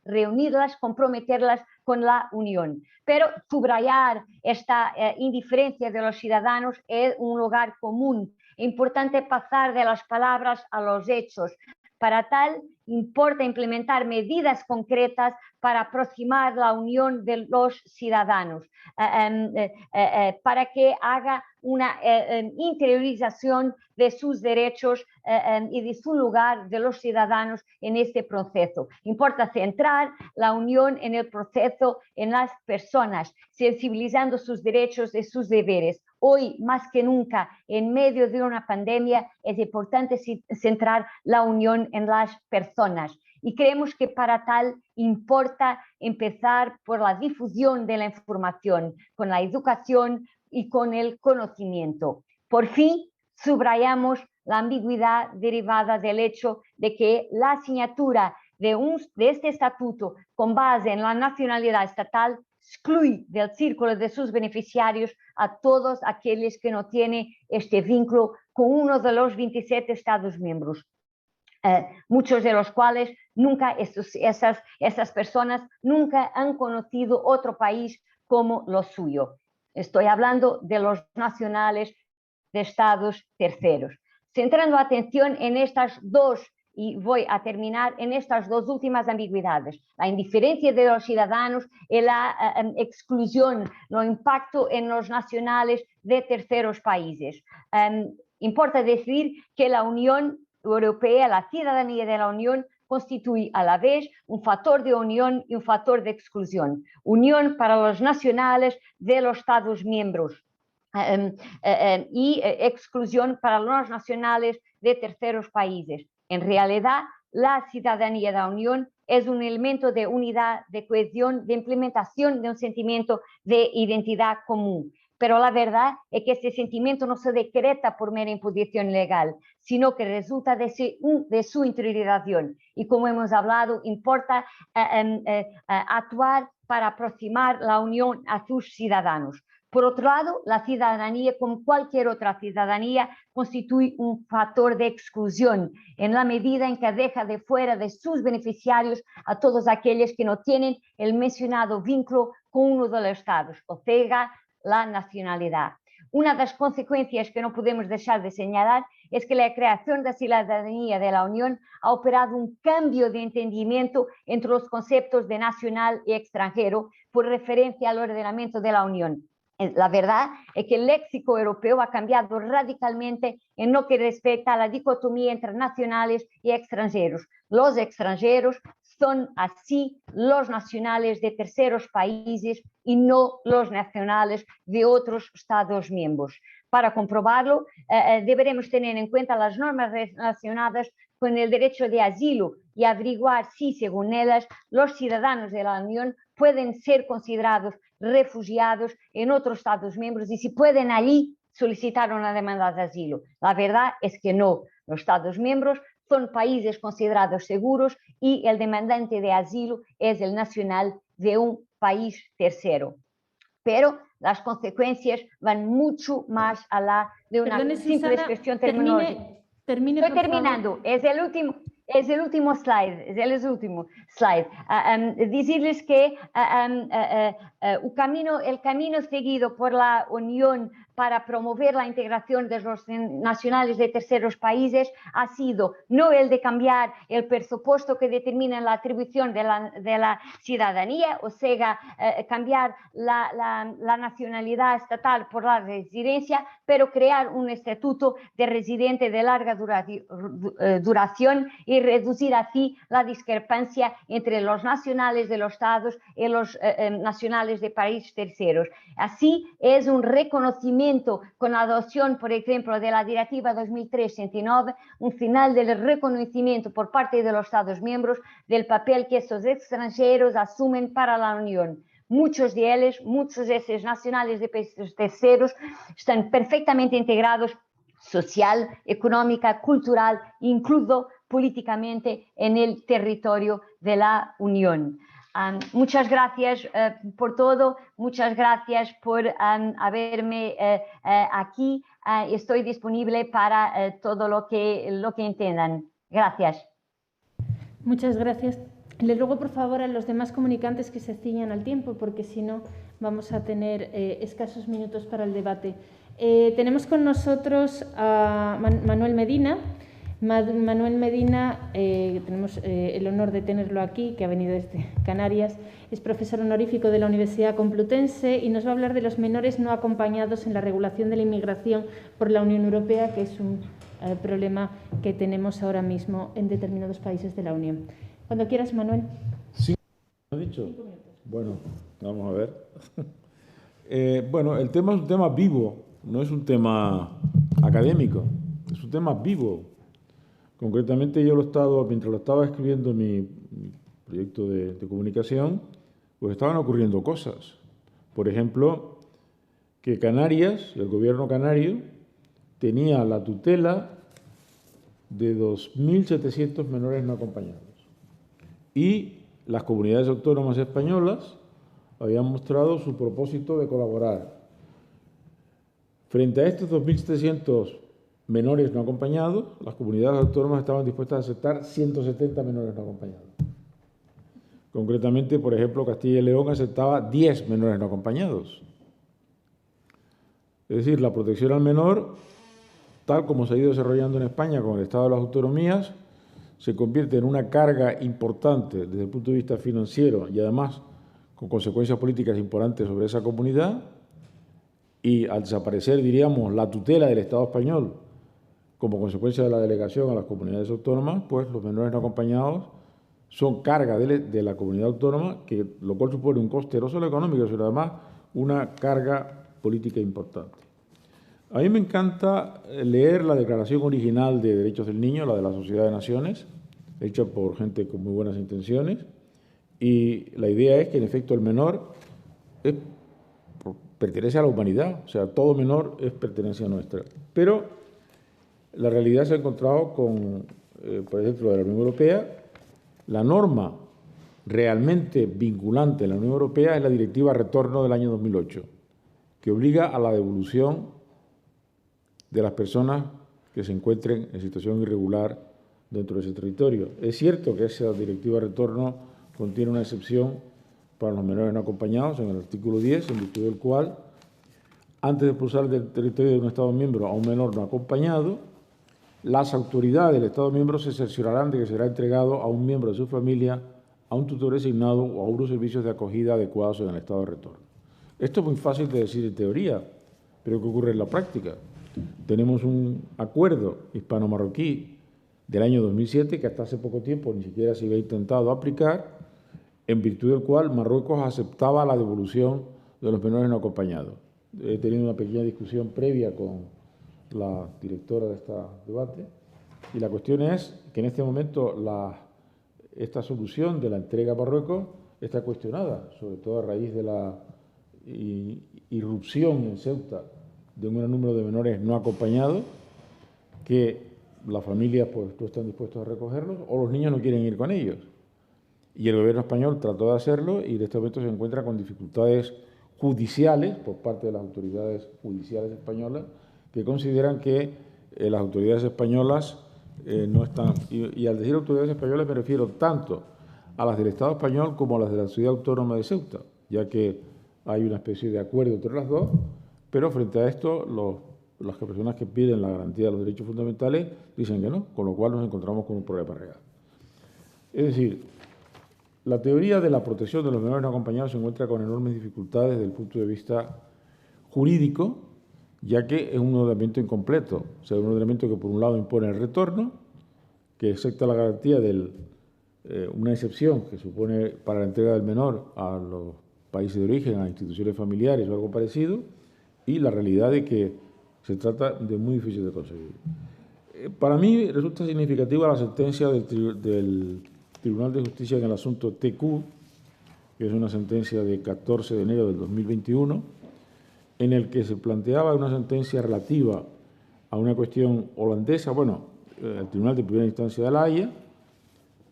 reunirlas, comprometerlas con la Unión. Pero subrayar esta indiferencia de los ciudadanos es un lugar común. Es importante pasar de las palabras a los hechos. Para tal, importa implementar medidas concretas para aproximar la unión de los ciudadanos, para que haga una interiorización de sus derechos y de su lugar de los ciudadanos en este proceso. Importa centrar la unión en el proceso, en las personas, sensibilizando sus derechos y sus deberes. Hoy, más que nunca, en medio de una pandemia, es importante centrar la unión en las personas. Y creemos que para tal importa empezar por la difusión de la información, con la educación y con el conocimiento. Por fin, subrayamos la ambigüedad derivada del hecho de que la asignatura de este estatuto con base en la nacionalidad estatal excluye del círculo de sus beneficiarios a todos aquellos que no tienen este vínculo con uno de los 27 Estados miembros. Muchos de los cuales esas personas nunca han conocido otro país como lo suyo. Estoy hablando de los nacionales de estados terceros. Centrando atención en estas dos, y voy a terminar en estas dos últimas ambigüedades, la indiferencia de los ciudadanos y la exclusión, el impacto en los nacionales de terceros países. Importa decir que la Unión Europea, la ciudadanía de la Unión, constituye a la vez un factor de unión y un factor de exclusión. Unión para los nacionales de los Estados miembros y exclusión para los nacionales de terceros países. En realidad, la ciudadanía de la Unión es un elemento de unidad, de cohesión, de implementación de un sentimiento de identidad común. pero la verdad es que este sentimiento no se decreta por mera imposición legal, sino que resulta de su interiorización. Y como hemos hablado, importa actuar para aproximar la Unión a sus ciudadanos. Por otro lado, la ciudadanía, como cualquier otra ciudadanía, constituye un factor de exclusión en la medida en que deja de fuera de sus beneficiarios a todos aquellos que no tienen el mencionado vínculo con uno de los estados, o sea, la nacionalidad. Una de las consecuencias que no podemos dejar de señalar es que la creación de la ciudadanía de la Unión ha operado un cambio de entendimiento entre los conceptos de nacional y extranjero por referencia al ordenamiento de la Unión. La verdad es que el léxico europeo ha cambiado radicalmente en lo que respecta a la dicotomía entre nacionales y extranjeros. Los extranjeros son así los nacionales de terceros países y no los nacionales de otros Estados miembros. Para comprobarlo, deberemos tener en cuenta las normas relacionadas con el derecho de asilo y averiguar si, según ellas, los ciudadanos de la Unión pueden ser considerados refugiados en otros Estados miembros y si pueden allí solicitar una demanda de asilo. La verdad es que no. Los Estados miembros son países considerados seguros y el demandante de asilo es el nacional de un país tercero. Pero las consecuencias van mucho más allá de una simple cuestión terminológica. Estoy terminando. Es el último slide. Decirles que el camino seguido por la Unión para promover la integración de los nacionales de terceros países ha sido no el de cambiar el presupuesto que determina la atribución de la ciudadanía, o sea, cambiar la nacionalidad estatal por la residencia, pero crear un estatuto de residente de larga duración y reducir así la discrepancia entre los nacionales de los estados y los nacionales de países terceros. Así es un reconocimiento con la adopción, por ejemplo, de la Directiva 2003-109, un final del reconocimiento por parte de los Estados miembros del papel que estos extranjeros asumen para la Unión. Muchos de esos nacionales de países terceros están perfectamente integrados social, económica, cultural, incluso políticamente en el territorio de la Unión. Muchas gracias por todo, muchas gracias por haberme aquí. Estoy disponible para todo lo que entiendan. Gracias. Muchas gracias. Le ruego, por favor, a los demás comunicantes que se ciñan al tiempo, porque si no vamos a tener escasos minutos para el debate. Tenemos con nosotros a Manuel Medina. Manuel Medina, tenemos el honor de tenerlo aquí, que ha venido desde Canarias, es profesor honorífico de la Universidad Complutense y nos va a hablar de los menores no acompañados en la regulación de la inmigración por la Unión Europea, que es un problema que tenemos ahora mismo en determinados países de la Unión. Cuando quieras, Manuel. Sí, ¿lo has dicho? Bueno, vamos a ver. Bueno, el tema es un tema vivo, no es un tema académico, es un tema vivo. Concretamente yo mientras lo estaba escribiendo mi proyecto de comunicación, pues estaban ocurriendo cosas. Por ejemplo, que Canarias, el gobierno canario, tenía la tutela de 2.700 menores no acompañados. Y las comunidades autónomas españolas habían mostrado su propósito de colaborar. Frente a estos 2.700 menores no acompañados, las comunidades autónomas estaban dispuestas a aceptar 170 menores no acompañados. Concretamente, por ejemplo, Castilla y León aceptaba 10 menores no acompañados. Es decir, la protección al menor, tal como se ha ido desarrollando en España con el Estado de las Autonomías, se convierte en una carga importante desde el punto de vista financiero y además con consecuencias políticas importantes sobre esa comunidad, y al desaparecer, diríamos, la tutela del Estado español como consecuencia de la delegación a las comunidades autónomas, pues los menores no acompañados son carga de la comunidad autónoma, lo cual supone un coste no solo económico, sino además una carga política importante. A mí me encanta leer la Declaración Original de Derechos del Niño, la de la Sociedad de Naciones, hecha por gente con muy buenas intenciones, y la idea es que, en efecto, el menor es pertenece a la humanidad, o sea, todo menor es pertenencia nuestra. Pero la realidad se ha encontrado con, por ejemplo, de la Unión Europea, la norma realmente vinculante en la Unión Europea es la Directiva Retorno del año 2008, que obliga a la devolución de las personas que se encuentren en situación irregular dentro de ese territorio. Es cierto que esa Directiva Retorno contiene una excepción para los menores no acompañados en el artículo 10, en virtud del cual, antes de expulsar del territorio de un Estado miembro a un menor no acompañado, las autoridades del Estado miembro se cerciorarán de que será entregado a un miembro de su familia, a un tutor designado o a unos servicios de acogida adecuados en el Estado de retorno. Esto es muy fácil de decir en teoría, pero ¿qué ocurre en la práctica? Tenemos un acuerdo hispano-marroquí del año 2007 que hasta hace poco tiempo ni siquiera se había intentado aplicar, en virtud del cual Marruecos aceptaba la devolución de los menores no acompañados. He tenido una pequeña discusión previa con la directora de este debate y la cuestión es que en este momento esta solución de la entrega a Marruecos está cuestionada, sobre todo a raíz de la irrupción en Ceuta de un gran número de menores no acompañados, que las familias pues no están dispuestas a recogerlos o los niños no quieren ir con ellos. Y el gobierno español trató de hacerlo y en este momento se encuentra con dificultades judiciales por parte de las autoridades judiciales españolas que consideran que las autoridades españolas no están... Y al decir autoridades españolas me refiero tanto a las del Estado español como a las de la Ciudad Autónoma de Ceuta, ya que hay una especie de acuerdo entre las dos, pero frente a esto las personas que piden la garantía de los derechos fundamentales dicen que no, con lo cual nos encontramos con un problema real. Es decir, la teoría de la protección de los menores no acompañados se encuentra con enormes dificultades desde el punto de vista jurídico, ya que es un ordenamiento incompleto. O sea, un ordenamiento que por un lado impone el retorno, que acepta la garantía de una excepción que supone para la entrega del menor a los países de origen, a instituciones familiares o algo parecido, y la realidad de que se trata de muy difícil de conseguir. Para mí resulta significativa la sentencia del Tribunal de Justicia en el asunto TQ, que es una sentencia de 14 de enero del 2021, en el que se planteaba una sentencia relativa a una cuestión holandesa, el Tribunal de Primera Instancia de La Haya,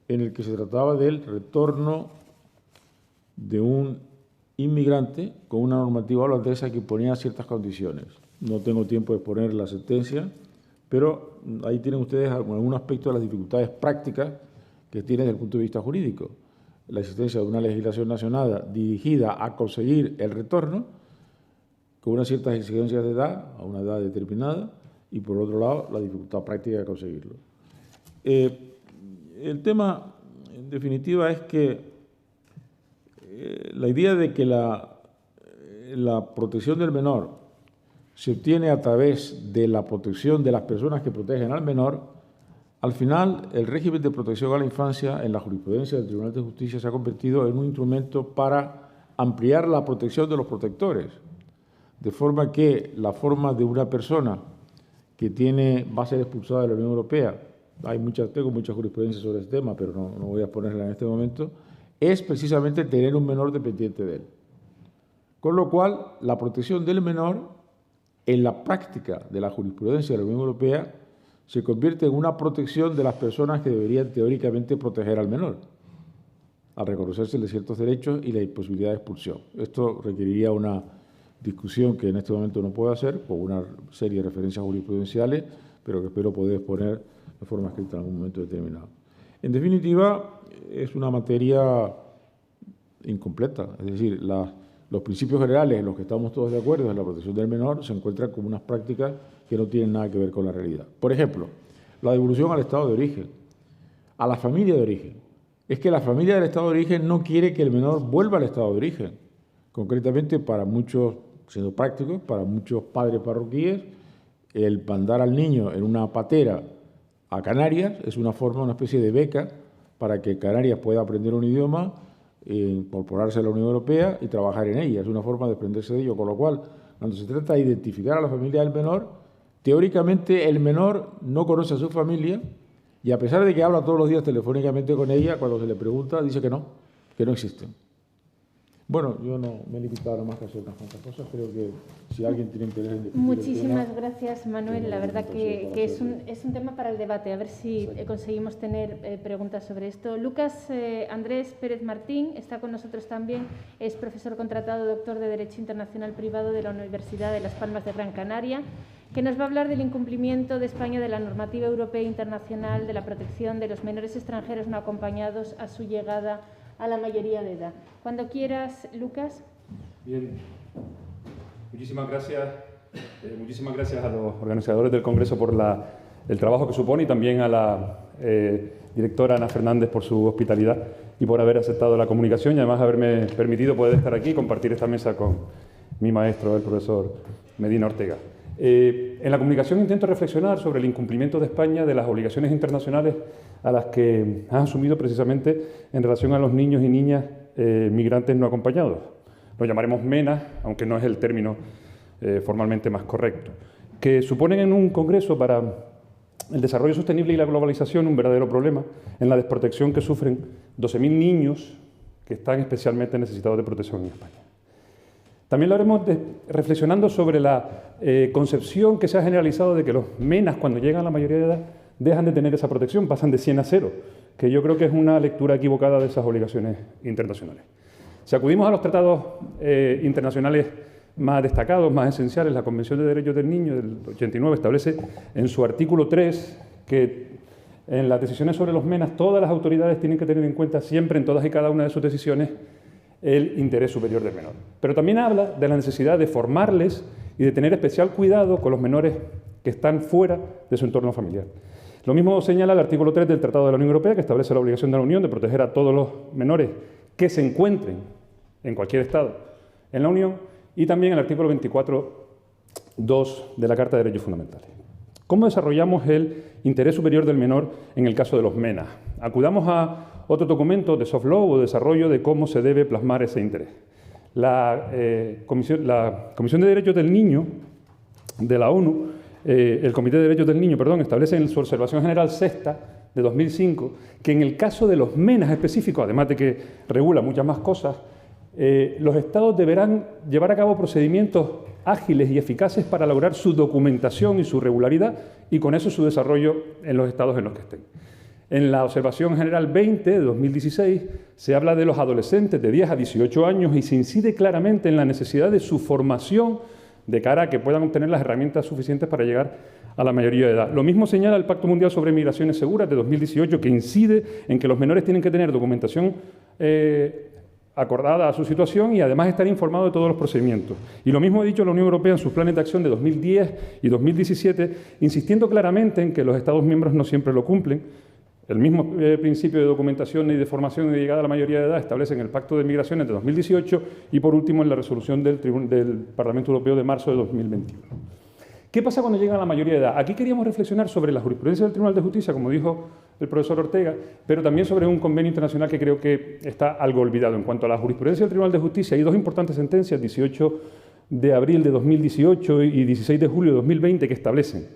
en el que se trataba del retorno de un inmigrante con una normativa holandesa que ponía ciertas condiciones. No tengo tiempo de exponer la sentencia, pero ahí tienen ustedes algún aspecto de las dificultades prácticas que tiene desde el punto de vista jurídico. La existencia de una legislación nacional dirigida a conseguir el retorno con unas ciertas exigencias de edad, a una edad determinada, y por otro lado, la dificultad práctica de conseguirlo. El tema, en definitiva, es que la idea de que la protección del menor se obtiene a través de la protección de las personas que protegen al menor, al final el régimen de protección a la infancia en la jurisprudencia del Tribunal de Justicia se ha convertido en un instrumento para ampliar la protección de los protectores, de forma que la forma de una persona que va a ser expulsada de la Unión Europea, tengo mucha jurisprudencia sobre este tema, pero no voy a exponerla en este momento, es precisamente tener un menor dependiente de él. Con lo cual, la protección del menor, en la práctica de la jurisprudencia de la Unión Europea, se convierte en una protección de las personas que deberían teóricamente proteger al menor, al reconocerse ciertos derechos y la imposibilidad de expulsión. Esto requeriría una discusión que en este momento no puedo hacer, con una serie de referencias jurisprudenciales, pero que espero poder exponer de forma escrita en algún momento determinado. En definitiva, es una materia incompleta, es decir, los principios generales en los que estamos todos de acuerdo en la protección del menor se encuentran como unas prácticas que no tienen nada que ver con la realidad. Por ejemplo, la devolución al Estado de origen, a la familia de origen. Es que la familia del Estado de origen no quiere que el menor vuelva al Estado de origen. Concretamente, para muchos, siendo prácticos, para muchos padres marroquíes, el mandar al niño en una patera a Canarias es una especie de beca para que Canarias pueda aprender un idioma, incorporarse a la Unión Europea y trabajar en ella. Es una forma de desprenderse de ello, con lo cual, cuando se trata de identificar a la familia del menor, teóricamente el menor no conoce a su familia y a pesar de que habla todos los días telefónicamente con ella, cuando se le pregunta, dice que no existen. Bueno, yo no me he limitado más que a hacer unas cuantas cosas. Creo que si alguien tiene interés en discutir Muchísimas el tema, gracias, Manuel. La verdad que es un tema para el debate. A ver si conseguimos tener preguntas sobre esto. Lucas Andrés Pérez Martín está con nosotros también. Es profesor contratado, doctor de Derecho Internacional Privado de la Universidad de Las Palmas de Gran Canaria, que nos va a hablar del incumplimiento de España de la normativa europea e internacional de la protección de los menores extranjeros no acompañados a su llegada a la mayoría de edad. Cuando quieras, Lucas. Bien, muchísimas gracias a los organizadores del Congreso por el trabajo que supone y también a la directora Ana Fernández por su hospitalidad y por haber aceptado la comunicación y además haberme permitido poder estar aquí y compartir esta mesa con mi maestro, el profesor Medina Ortega. En la comunicación intento reflexionar sobre el incumplimiento de España de las obligaciones internacionales a las que ha asumido precisamente en relación a los niños y niñas migrantes no acompañados. Lo llamaremos MENA, aunque no es el término formalmente más correcto, que suponen en un congreso para el desarrollo sostenible y la globalización un verdadero problema en la desprotección que sufren 12.000 niños que están especialmente necesitados de protección en España. También lo haremos reflexionando sobre la concepción que se ha generalizado de que los MENAs, cuando llegan a la mayoría de edad, dejan de tener esa protección, pasan de 100 a 0, que yo creo que es una lectura equivocada de esas obligaciones internacionales. Si acudimos a los tratados internacionales más destacados, más esenciales, la Convención de Derechos del Niño del 89 establece en su artículo 3 que en las decisiones sobre los MENAs todas las autoridades tienen que tener en cuenta siempre en todas y cada una de sus decisiones el interés superior del menor. Pero también habla de la necesidad de formarles y de tener especial cuidado con los menores que están fuera de su entorno familiar. Lo mismo señala el artículo 3 del Tratado de la Unión Europea, que establece la obligación de la Unión de proteger a todos los menores que se encuentren en cualquier Estado en la Unión, y también el artículo 24.2 de la Carta de Derechos Fundamentales. ¿Cómo desarrollamos el interés superior del menor en el caso de los MENA? Acudamos a otro documento de soft law o desarrollo de cómo se debe plasmar ese interés. La Comisión de Derechos del Niño de la ONU, el Comité de Derechos del Niño, establece en su observación general sexta de 2005 que en el caso de los MENA específicos, además de que regula muchas más cosas, los Estados deberán llevar a cabo procedimientos ágiles y eficaces para lograr su documentación y su regularidad y con eso su desarrollo en los Estados en los que estén. En la observación general 20 de 2016 se habla de los adolescentes de 10 a 18 años y se incide claramente en la necesidad de su formación de cara a que puedan obtener las herramientas suficientes para llegar a la mayoría de edad. Lo mismo señala el Pacto Mundial sobre Migraciones Seguras de 2018, que incide en que los menores tienen que tener documentación acordada a su situación y además estar informados de todos los procedimientos. Y lo mismo ha dicho la Unión Europea en sus planes de acción de 2010 y 2017, insistiendo claramente en que los Estados miembros no siempre lo cumplen. El mismo principio de documentación y de formación y de llegada a la mayoría de edad establece en el Pacto de Migraciones de 2018 y, por último, en la resolución del Parlamento Europeo de marzo de 2021. ¿Qué pasa cuando llegan a la mayoría de edad? Aquí queríamos reflexionar sobre la jurisprudencia del Tribunal de Justicia, como dijo el profesor Ortega, pero también sobre un convenio internacional que creo que está algo olvidado. En cuanto a la jurisprudencia del Tribunal de Justicia, hay dos importantes sentencias, 18 de abril de 2018 y 16 de julio de 2020, que establecen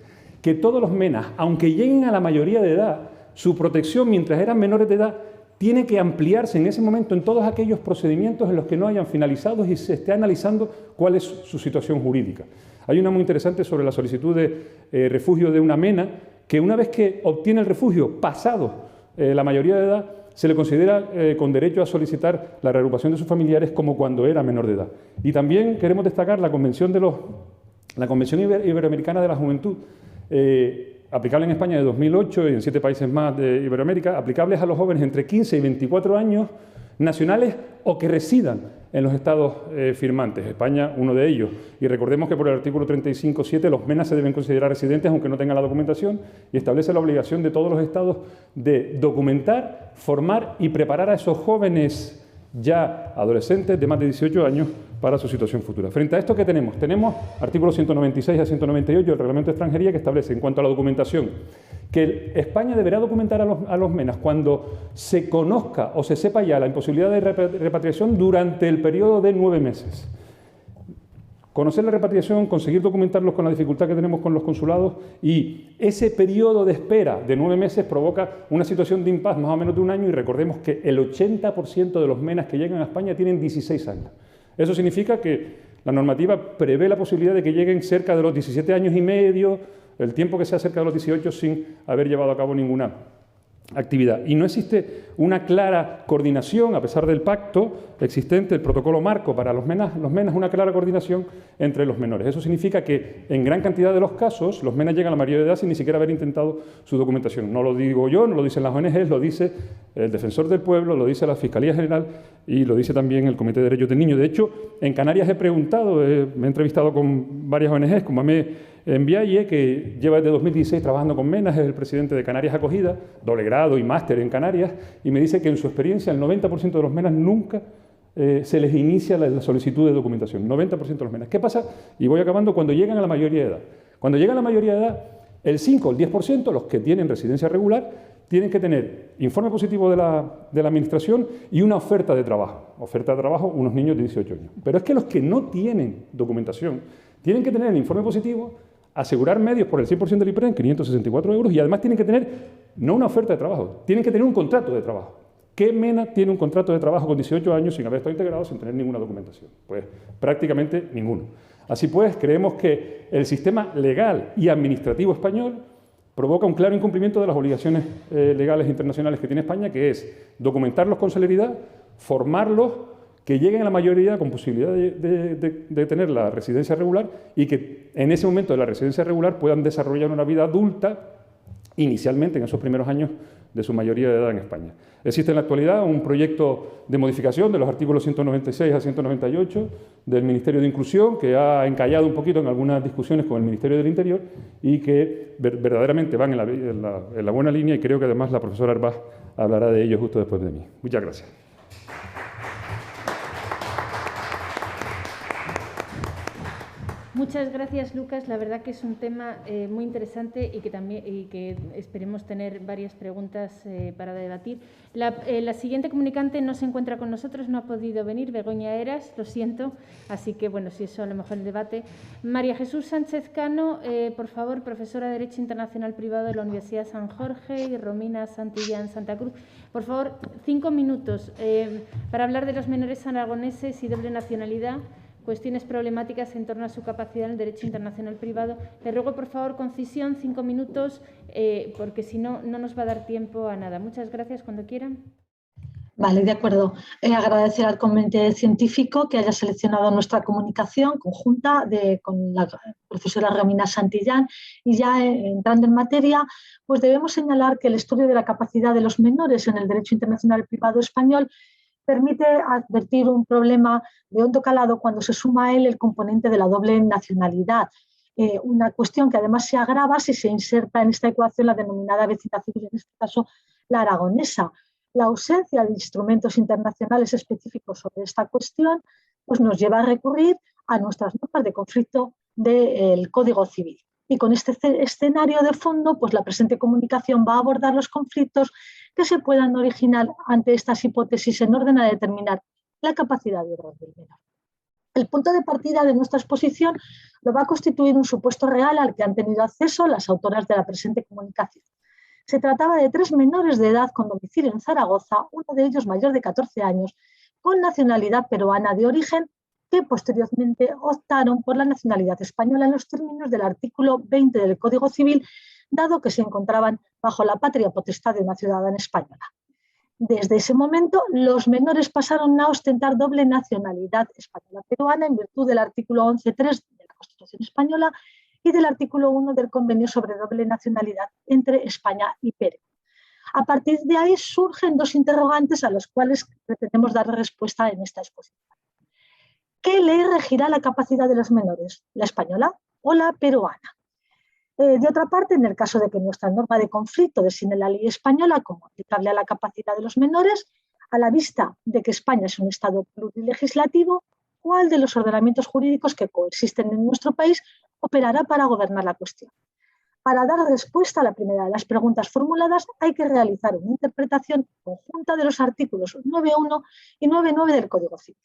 que todos los MENAs, aunque lleguen a la mayoría de edad, su protección mientras eran menores de edad tiene que ampliarse en ese momento en todos aquellos procedimientos en los que no hayan finalizado y se esté analizando cuál es su situación jurídica. Hay una muy interesante sobre la solicitud de refugio de una MENA, que una vez que obtiene el refugio pasado la mayoría de edad, se le considera con derecho a solicitar la reagrupación de sus familiares como cuando era menor de edad. Y también queremos destacar la Convención Iberoamericana de la Juventud, aplicable en España de 2008 y en 7 países más de Iberoamérica, aplicables a los jóvenes entre 15 y 24 años, nacionales o que residan en los estados firmantes. España, uno de ellos. Y recordemos que por el artículo 35.7 los MENA se deben considerar residentes aunque no tengan la documentación y establece la obligación de todos los estados de documentar, formar y preparar a esos jóvenes ya adolescentes de más de 18 años para su situación futura. Frente a esto, ¿qué tenemos? Tenemos artículos 196 a 198 del Reglamento de Extranjería que establece, en cuanto a la documentación, que España deberá documentar a los MENAs cuando se conozca o se sepa ya la imposibilidad de repatriación durante el periodo de 9 meses. conocer la repatriación, conseguir documentarlos con la dificultad que tenemos con los consulados, y ese periodo de espera de 9 meses provoca una situación de impasse más o menos de un año, y recordemos que el 80% de los MENAs que llegan a España tienen 16 años. Eso significa que la normativa prevé la posibilidad de que lleguen cerca de los 17 años y medio, el tiempo que sea cerca de los 18, sin haber llevado a cabo ninguna actividad. Y no existe una clara coordinación, a pesar del pacto existente, el protocolo marco para los MENAs, una clara coordinación entre los menores. Eso significa que en gran cantidad de los casos los MENAs llegan a la mayoría de edad sin ni siquiera haber intentado su documentación. No lo digo yo, no lo dicen las ONGs, lo dice el Defensor del Pueblo, lo dice la Fiscalía General y lo dice también el Comité de Derechos del Niño. De hecho, en Canarias he preguntado, me he entrevistado con varias ONGs, como Amé Enviaye, que lleva desde 2016 trabajando con MENAs, es el presidente de Canarias Acogida, doble grado y máster en Canarias, y me dice que en su experiencia el 90% de los MENAs nunca se les inicia la solicitud de documentación. 90% de los MENAs. ¿Qué pasa? Y voy acabando, cuando llegan a la mayoría de edad. Cuando llegan a la mayoría de edad, el 5 o el 10%, los que tienen residencia regular, tienen que tener informe positivo de la Administración y una oferta de trabajo. Oferta de trabajo, unos niños de 18 años. Pero es que los que no tienen documentación tienen que tener el informe positivo, asegurar medios por el 100% del IPREN, 564 euros, y además tienen que tener, no una oferta de trabajo, tienen que tener un contrato de trabajo. ¿Qué MENA tiene un contrato de trabajo con 18 años sin haber estado integrado, sin tener ninguna documentación? Pues prácticamente ninguno. Así pues, creemos que el sistema legal y administrativo español provoca un claro incumplimiento de las obligaciones legales internacionales que tiene España, que es documentarlos con celeridad, formarlos, que lleguen a la mayoría con posibilidad de tener la residencia regular, y que en ese momento de la residencia regular puedan desarrollar una vida adulta inicialmente en esos primeros años de su mayoría de edad en España. Existe en la actualidad un proyecto de modificación de los artículos 196 a 198 del Ministerio de Inclusión, que ha encallado un poquito en algunas discusiones con el Ministerio del Interior y que verdaderamente van en la buena línea, y creo que además la profesora Arbaz hablará de ello justo después de mí. Muchas gracias. Muchas gracias, Lucas. La verdad que es un tema muy interesante y que esperemos tener varias preguntas para debatir. La siguiente comunicante no se encuentra con nosotros, no ha podido venir, Begoña Eras, lo siento, así que bueno, si eso a lo mejor el debate. María Jesús Sánchez Cano, por favor, profesora de Derecho Internacional Privado de la Universidad San Jorge, y Romina Santillán Santa Cruz. Por favor, 5 minutos para hablar de los menores aragoneses y doble nacionalidad, cuestiones problemáticas en torno a su capacidad en el derecho internacional privado. Le ruego, por favor, concisión, 5 minutos, porque si no, no nos va a dar tiempo a nada. Muchas gracias, cuando quieran. Vale, de acuerdo. Agradecer al comité científico que haya seleccionado nuestra comunicación conjunta con la profesora Romina Santillán, y ya entrando en materia, pues debemos señalar que el estudio de la capacidad de los menores en el derecho internacional privado español permite advertir un problema de hondo calado cuando se suma a él el componente de la doble nacionalidad. Una cuestión que además se agrava si se inserta en esta ecuación la denominada vecindad civil, en este caso la aragonesa. La ausencia de instrumentos internacionales específicos sobre esta cuestión pues nos lleva a recurrir a nuestras normas de conflicto del Código Civil. Y con este escenario de fondo, pues la presente comunicación va a abordar los conflictos que se puedan originar ante estas hipótesis en orden a determinar la capacidad de obrar del menor. El punto de partida de nuestra exposición lo va a constituir un supuesto real al que han tenido acceso las autoras de la presente comunicación. Se trataba de 3 menores de edad con domicilio en Zaragoza, uno de ellos mayor de 14 años, con nacionalidad peruana de origen, que posteriormente optaron por la nacionalidad española en los términos del artículo 20 del Código Civil, dado que se encontraban bajo la patria potestad de una ciudadana española. Desde ese momento, los menores pasaron a ostentar doble nacionalidad española-peruana en virtud del artículo 11.3 de la Constitución española y del artículo 1 del Convenio sobre doble nacionalidad entre España y Perú. A partir de ahí surgen 2 interrogantes a las cuales pretendemos dar respuesta en esta exposición. ¿Qué ley regirá la capacidad de los menores? ¿La española o la peruana? De otra parte, en el caso de que nuestra norma de conflicto designe la ley española como aplicable a la capacidad de los menores, a la vista de que España es un Estado plurilegislativo, ¿cuál de los ordenamientos jurídicos que coexisten en nuestro país operará para gobernar la cuestión? Para dar respuesta a la primera de las preguntas formuladas, hay que realizar una interpretación conjunta de los artículos 9.1 y 9.9 del Código Civil.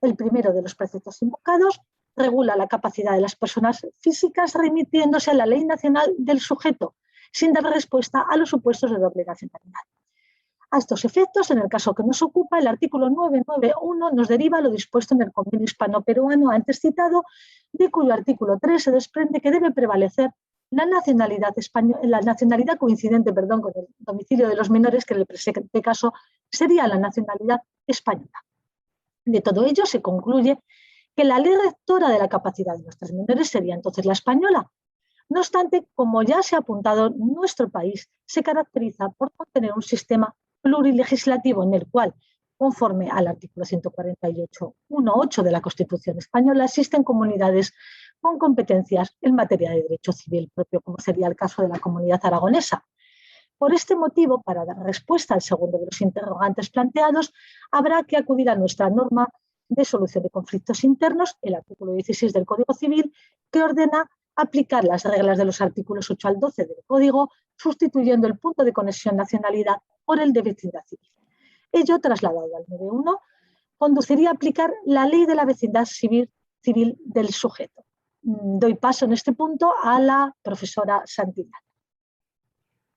El primero de los preceptos invocados regula la capacidad de las personas físicas remitiéndose a la ley nacional del sujeto, sin dar respuesta a los supuestos de doble nacionalidad. A estos efectos, en el caso que nos ocupa, el artículo 991 nos deriva lo dispuesto en el convenio hispano-peruano antes citado, de cuyo artículo 3 se desprende que debe prevalecer la nacionalidad coincidente con el domicilio de los menores, que en el presente caso sería la nacionalidad española. De todo ello se concluye que la ley rectora de la capacidad de nuestros menores sería entonces la española. No obstante, como ya se ha apuntado, nuestro país se caracteriza por contener un sistema plurilegislativo en el cual, conforme al artículo 148.1.8 de la Constitución española, existen comunidades con competencias en materia de derecho civil propio, como sería el caso de la comunidad aragonesa. Por este motivo, para dar respuesta al segundo de los interrogantes planteados, habrá que acudir a nuestra norma de solución de conflictos internos, el artículo 16 del Código Civil, que ordena aplicar las reglas de los artículos 8 al 12 del Código, sustituyendo el punto de conexión nacionalidad por el de vecindad civil. Ello, trasladado al 9.1, conduciría a aplicar la ley de la vecindad civil del sujeto. Doy paso en este punto a la profesora Santillán.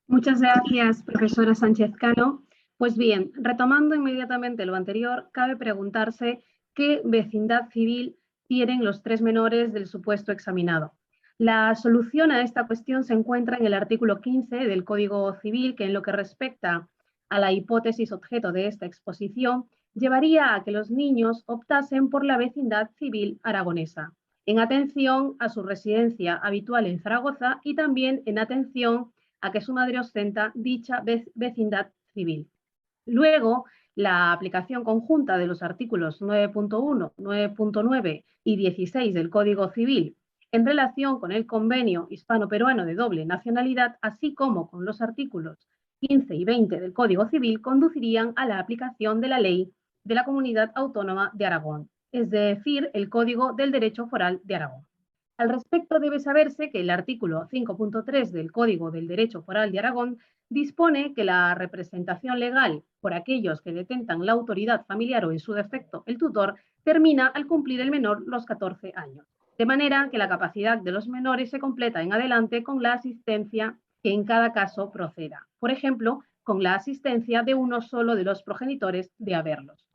Muchas gracias, profesora Sánchez Cano. Pues bien, retomando inmediatamente lo anterior, cabe preguntarse qué vecindad civil tienen los 3 menores del supuesto examinado. La solución a esta cuestión se encuentra en el artículo 15 del Código Civil, que en lo que respecta a la hipótesis objeto de esta exposición, llevaría a que los niños optasen por la vecindad civil aragonesa, en atención a su residencia habitual en Zaragoza y también en atención a que su madre ostenta dicha vecindad civil. Luego, la aplicación conjunta de los artículos 9.1, 9.9 y 16 del Código Civil en relación con el convenio hispano-peruano de doble nacionalidad, así como con los artículos 15 y 20 del Código Civil, conducirían a la aplicación de la ley de la Comunidad Autónoma de Aragón, es decir, el Código del Derecho Foral de Aragón. Al respecto, debe saberse que el artículo 5.3 del Código del Derecho Foral de Aragón dispone que la representación legal por aquellos que detentan la autoridad familiar o, en su defecto, el tutor, termina al cumplir el menor los 14 años. De manera que la capacidad de los menores se completa en adelante con la asistencia que en cada caso proceda. Por ejemplo, con la asistencia de uno solo de los progenitores de haberlos.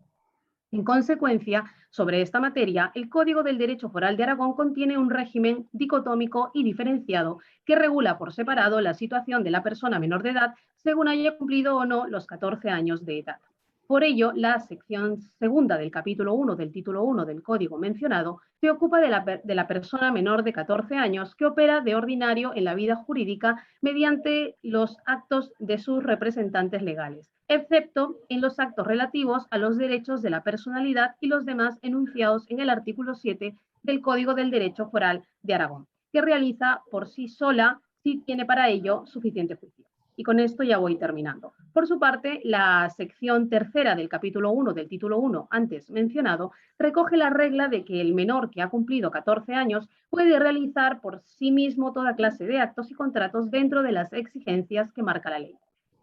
En consecuencia, sobre esta materia, el Código del Derecho Foral de Aragón contiene un régimen dicotómico y diferenciado que regula por separado la situación de la persona menor de edad según haya cumplido o no los 14 años de edad. Por ello, la sección segunda del capítulo 1 del título 1 del Código mencionado se ocupa de la persona menor de 14 años que opera de ordinario en la vida jurídica mediante los actos de sus representantes legales, excepto en los actos relativos a los derechos de la personalidad y los demás enunciados en el artículo 7 del Código del Derecho Foral de Aragón, que realiza por sí sola si tiene para ello suficiente juicio. Y con esto ya voy terminando. Por su parte, la sección tercera del capítulo 1 del título 1 antes mencionado recoge la regla de que el menor que ha cumplido 14 años puede realizar por sí mismo toda clase de actos y contratos dentro de las exigencias que marca la ley.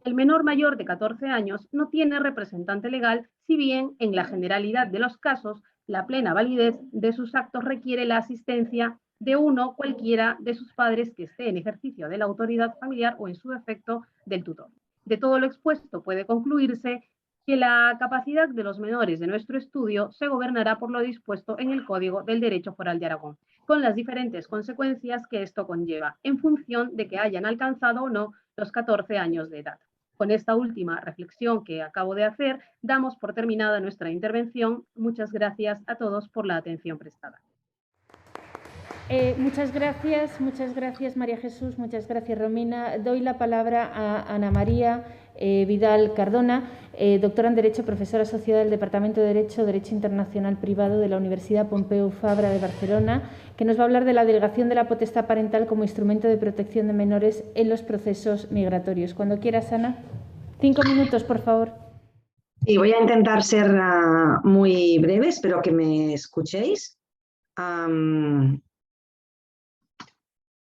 El menor mayor de 14 años no tiene representante legal, si bien en la generalidad de los casos la plena validez de sus actos requiere la asistencia de uno cualquiera de sus padres que esté en ejercicio de la autoridad familiar o en su defecto del tutor. De todo lo expuesto puede concluirse que la capacidad de los menores de nuestro estudio se gobernará por lo dispuesto en el Código del Derecho Foral de Aragón, con las diferentes consecuencias que esto conlleva, en función de que hayan alcanzado o no los 14 años de edad. Con esta última reflexión que acabo de hacer, damos por terminada nuestra intervención. Muchas gracias a todos por la atención prestada. Muchas gracias María Jesús, muchas gracias Romina. Doy la palabra a Ana María Vidal Cardona, doctora en Derecho, profesora asociada del Departamento de Derecho Internacional Privado de la Universidad Pompeu Fabra de Barcelona, que nos va a hablar de la delegación de la potestad parental como instrumento de protección de menores en los procesos migratorios. Cuando quieras, Ana. 5 minutos, por favor. Sí, voy a intentar ser muy breve, espero que me escuchéis.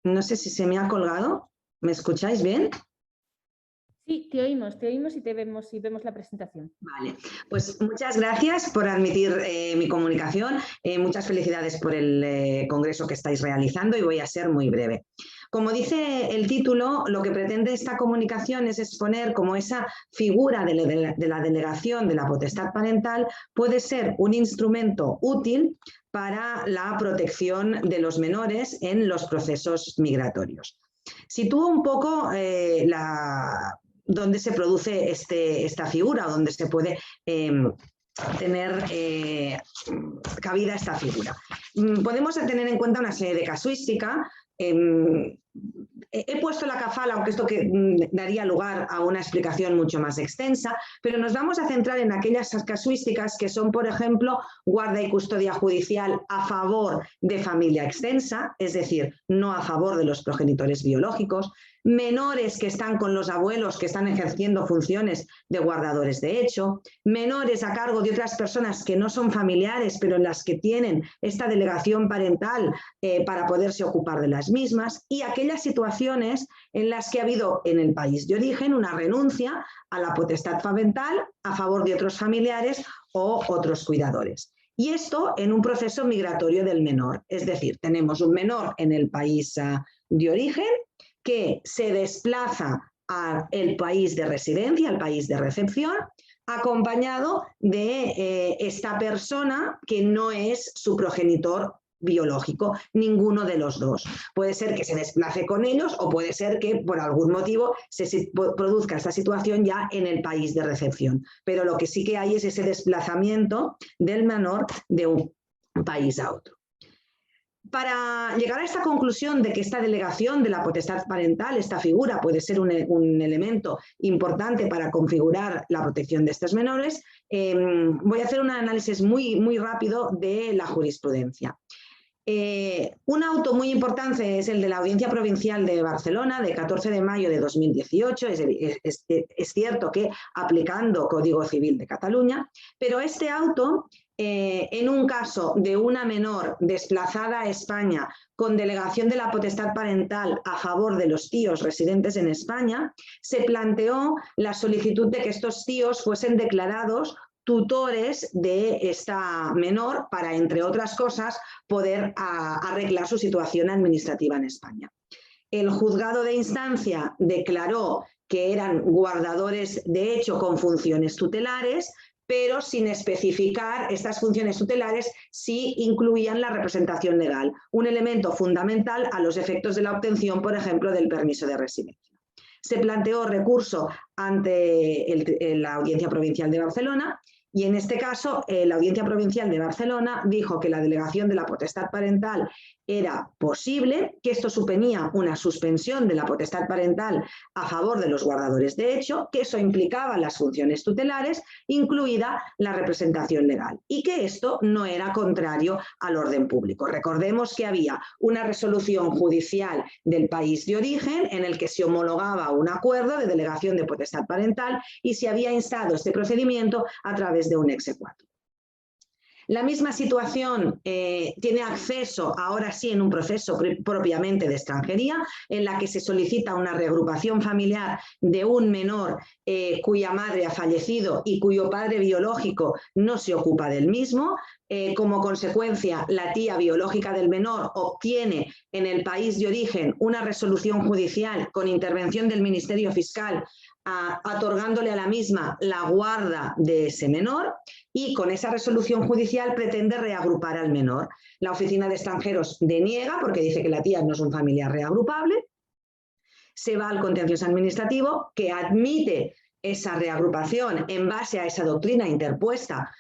No sé si se me ha colgado. ¿Me escucháis bien? Sí, te oímos y vemos la presentación. Vale, pues muchas gracias por admitir mi comunicación. Muchas felicidades por el congreso que estáis realizando y voy a ser muy breve. Como dice el título, lo que pretende esta comunicación es exponer cómo esa figura de la delegación de la potestad parental puede ser un instrumento útil para la protección de los menores en los procesos migratorios. Sitúo un poco dónde se produce esta figura, dónde se puede tener cabida esta figura. Podemos tener en cuenta una serie de casuística. He puesto la cafala, aunque esto daría lugar a una explicación mucho más extensa, pero nos vamos a centrar en aquellas casuísticas que son, por ejemplo, guarda y custodia judicial a favor de familia extensa, es decir, no a favor de los progenitores biológicos, menores que están con los abuelos que están ejerciendo funciones de guardadores de hecho, menores a cargo de otras personas que no son familiares, pero en las que tienen esta delegación parental para poderse ocupar de las mismas, y aquellas situaciones en las que ha habido en el país de origen una renuncia a la potestad parental a favor de otros familiares o otros cuidadores. Y esto en un proceso migratorio del menor, es decir, tenemos un menor en el país de origen que se desplaza al país de residencia, al país de recepción, acompañado de esta persona que no es su progenitor biológico, ninguno de los dos. Puede ser que se desplace con ellos o puede ser que por algún motivo se produzca esta situación ya en el país de recepción. Pero lo que sí que hay es ese desplazamiento del menor de un país a otro. Para llegar a esta conclusión de que esta delegación de la potestad parental, esta figura, puede ser un elemento importante para configurar la protección de estos menores, voy a hacer un análisis muy rápido de la jurisprudencia. Un auto muy importante es el de la Audiencia Provincial de Barcelona, de 14 de mayo de 2018. Es cierto que aplicando Código Civil de Cataluña, pero este auto, en un caso de una menor desplazada a España con delegación de la potestad parental a favor de los tíos residentes en España, se planteó la solicitud de que estos tíos fuesen declarados tutores de esta menor para, entre otras cosas, poder arreglar su situación administrativa en España. El juzgado de instancia declaró que eran guardadores de hecho con funciones tutelares, pero sin especificar estas funciones tutelares si incluían la representación legal, un elemento fundamental a los efectos de la obtención, por ejemplo, del permiso de residencia. Se planteó recurso ante la Audiencia Provincial de Barcelona y en este caso la Audiencia Provincial de Barcelona dijo que la delegación de la potestad parental era posible, que esto suponía una suspensión de la potestad parental a favor de los guardadores de hecho, que eso implicaba las funciones tutelares, incluida la representación legal, y que esto no era contrario al orden público. Recordemos que había una resolución judicial del país de origen en el que se homologaba un acuerdo de delegación de potestad parental y se había instado este procedimiento a través de un exequatur. La misma situación tiene acceso, ahora sí, en un proceso propiamente de extranjería, en la que se solicita una reagrupación familiar de un menor cuya madre ha fallecido y cuyo padre biológico no se ocupa del mismo. Como consecuencia, la tía biológica del menor obtiene en el país de origen una resolución judicial con intervención del Ministerio Fiscal, otorgándole a la misma la guarda de ese menor, y con esa resolución judicial pretende reagrupar al menor. La Oficina de Extranjeros deniega porque dice que la tía no es un familiar reagrupable, se va al contencioso administrativo que admite esa reagrupación en base a esa doctrina interpuesta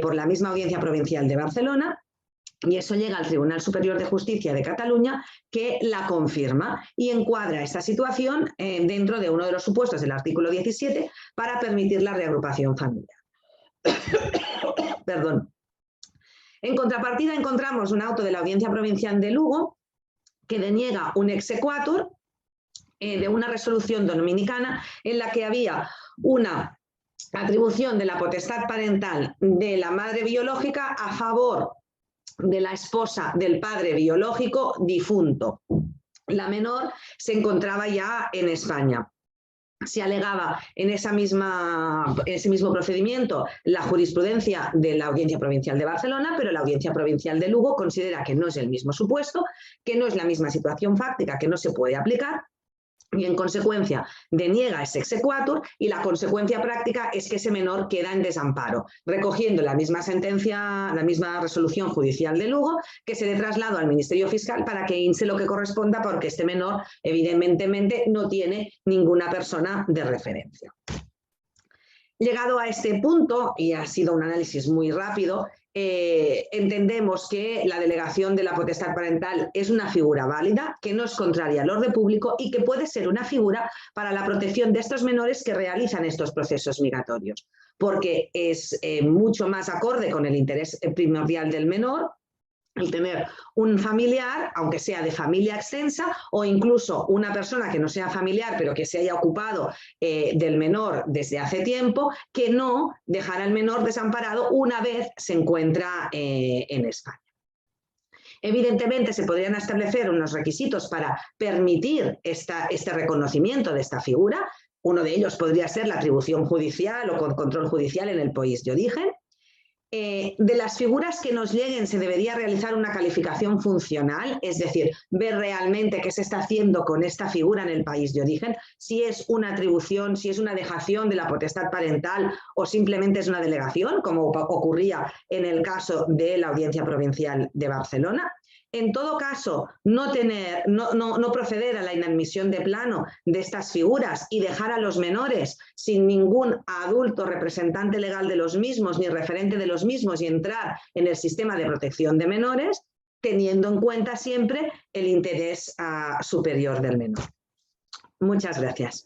por la misma Audiencia Provincial de Barcelona, y eso llega al Tribunal Superior de Justicia de Cataluña, que la confirma y encuadra esta situación dentro de uno de los supuestos del artículo 17 para permitir la reagrupación familiar. Perdón. En contrapartida encontramos un auto de la Audiencia Provincial de Lugo que deniega un exequatur de una resolución dominicana en la que había una atribución de la potestad parental de la madre biológica a favor de la esposa del padre biológico difunto. La menor se encontraba ya en España. se alegaba en ese mismo procedimiento la jurisprudencia de la Audiencia Provincial de Barcelona, pero la Audiencia Provincial de Lugo considera que no es el mismo supuesto, que no es la misma situación fáctica, que no se puede aplicar, y en consecuencia deniega ese exequatur, y la consecuencia práctica es que ese menor queda en desamparo, recogiendo la misma sentencia, la misma resolución judicial de Lugo, que se le trasladó al Ministerio Fiscal para que inste lo que corresponda, porque este menor evidentemente no tiene ninguna persona de referencia. Llegado a este punto, y ha sido un análisis muy rápido, entendemos que la delegación de la potestad parental es una figura válida, que no es contraria al orden público y que puede ser una figura para la protección de estos menores que realizan estos procesos migratorios, porque es mucho más acorde con el interés primordial del menor el tener un familiar, aunque sea de familia extensa, o incluso una persona que no sea familiar, pero que se haya ocupado del menor desde hace tiempo, que no dejará al menor desamparado una vez se encuentra en España. Evidentemente se podrían establecer unos requisitos para permitir este reconocimiento de esta figura. Uno de ellos podría ser la atribución judicial o con control judicial en el país de origen. De las figuras que nos lleguen se debería realizar una calificación funcional, es decir, ver realmente qué se está haciendo con esta figura en el país de origen, si es una atribución, si es una dejación de la potestad parental o simplemente es una delegación, como ocurría en el caso de la Audiencia Provincial de Barcelona. En todo caso, no proceder a la inadmisión de plano de estas figuras y dejar a los menores sin ningún adulto representante legal de los mismos ni referente de los mismos y entrar en el sistema de protección de menores, teniendo en cuenta siempre el interés superior del menor. Muchas gracias.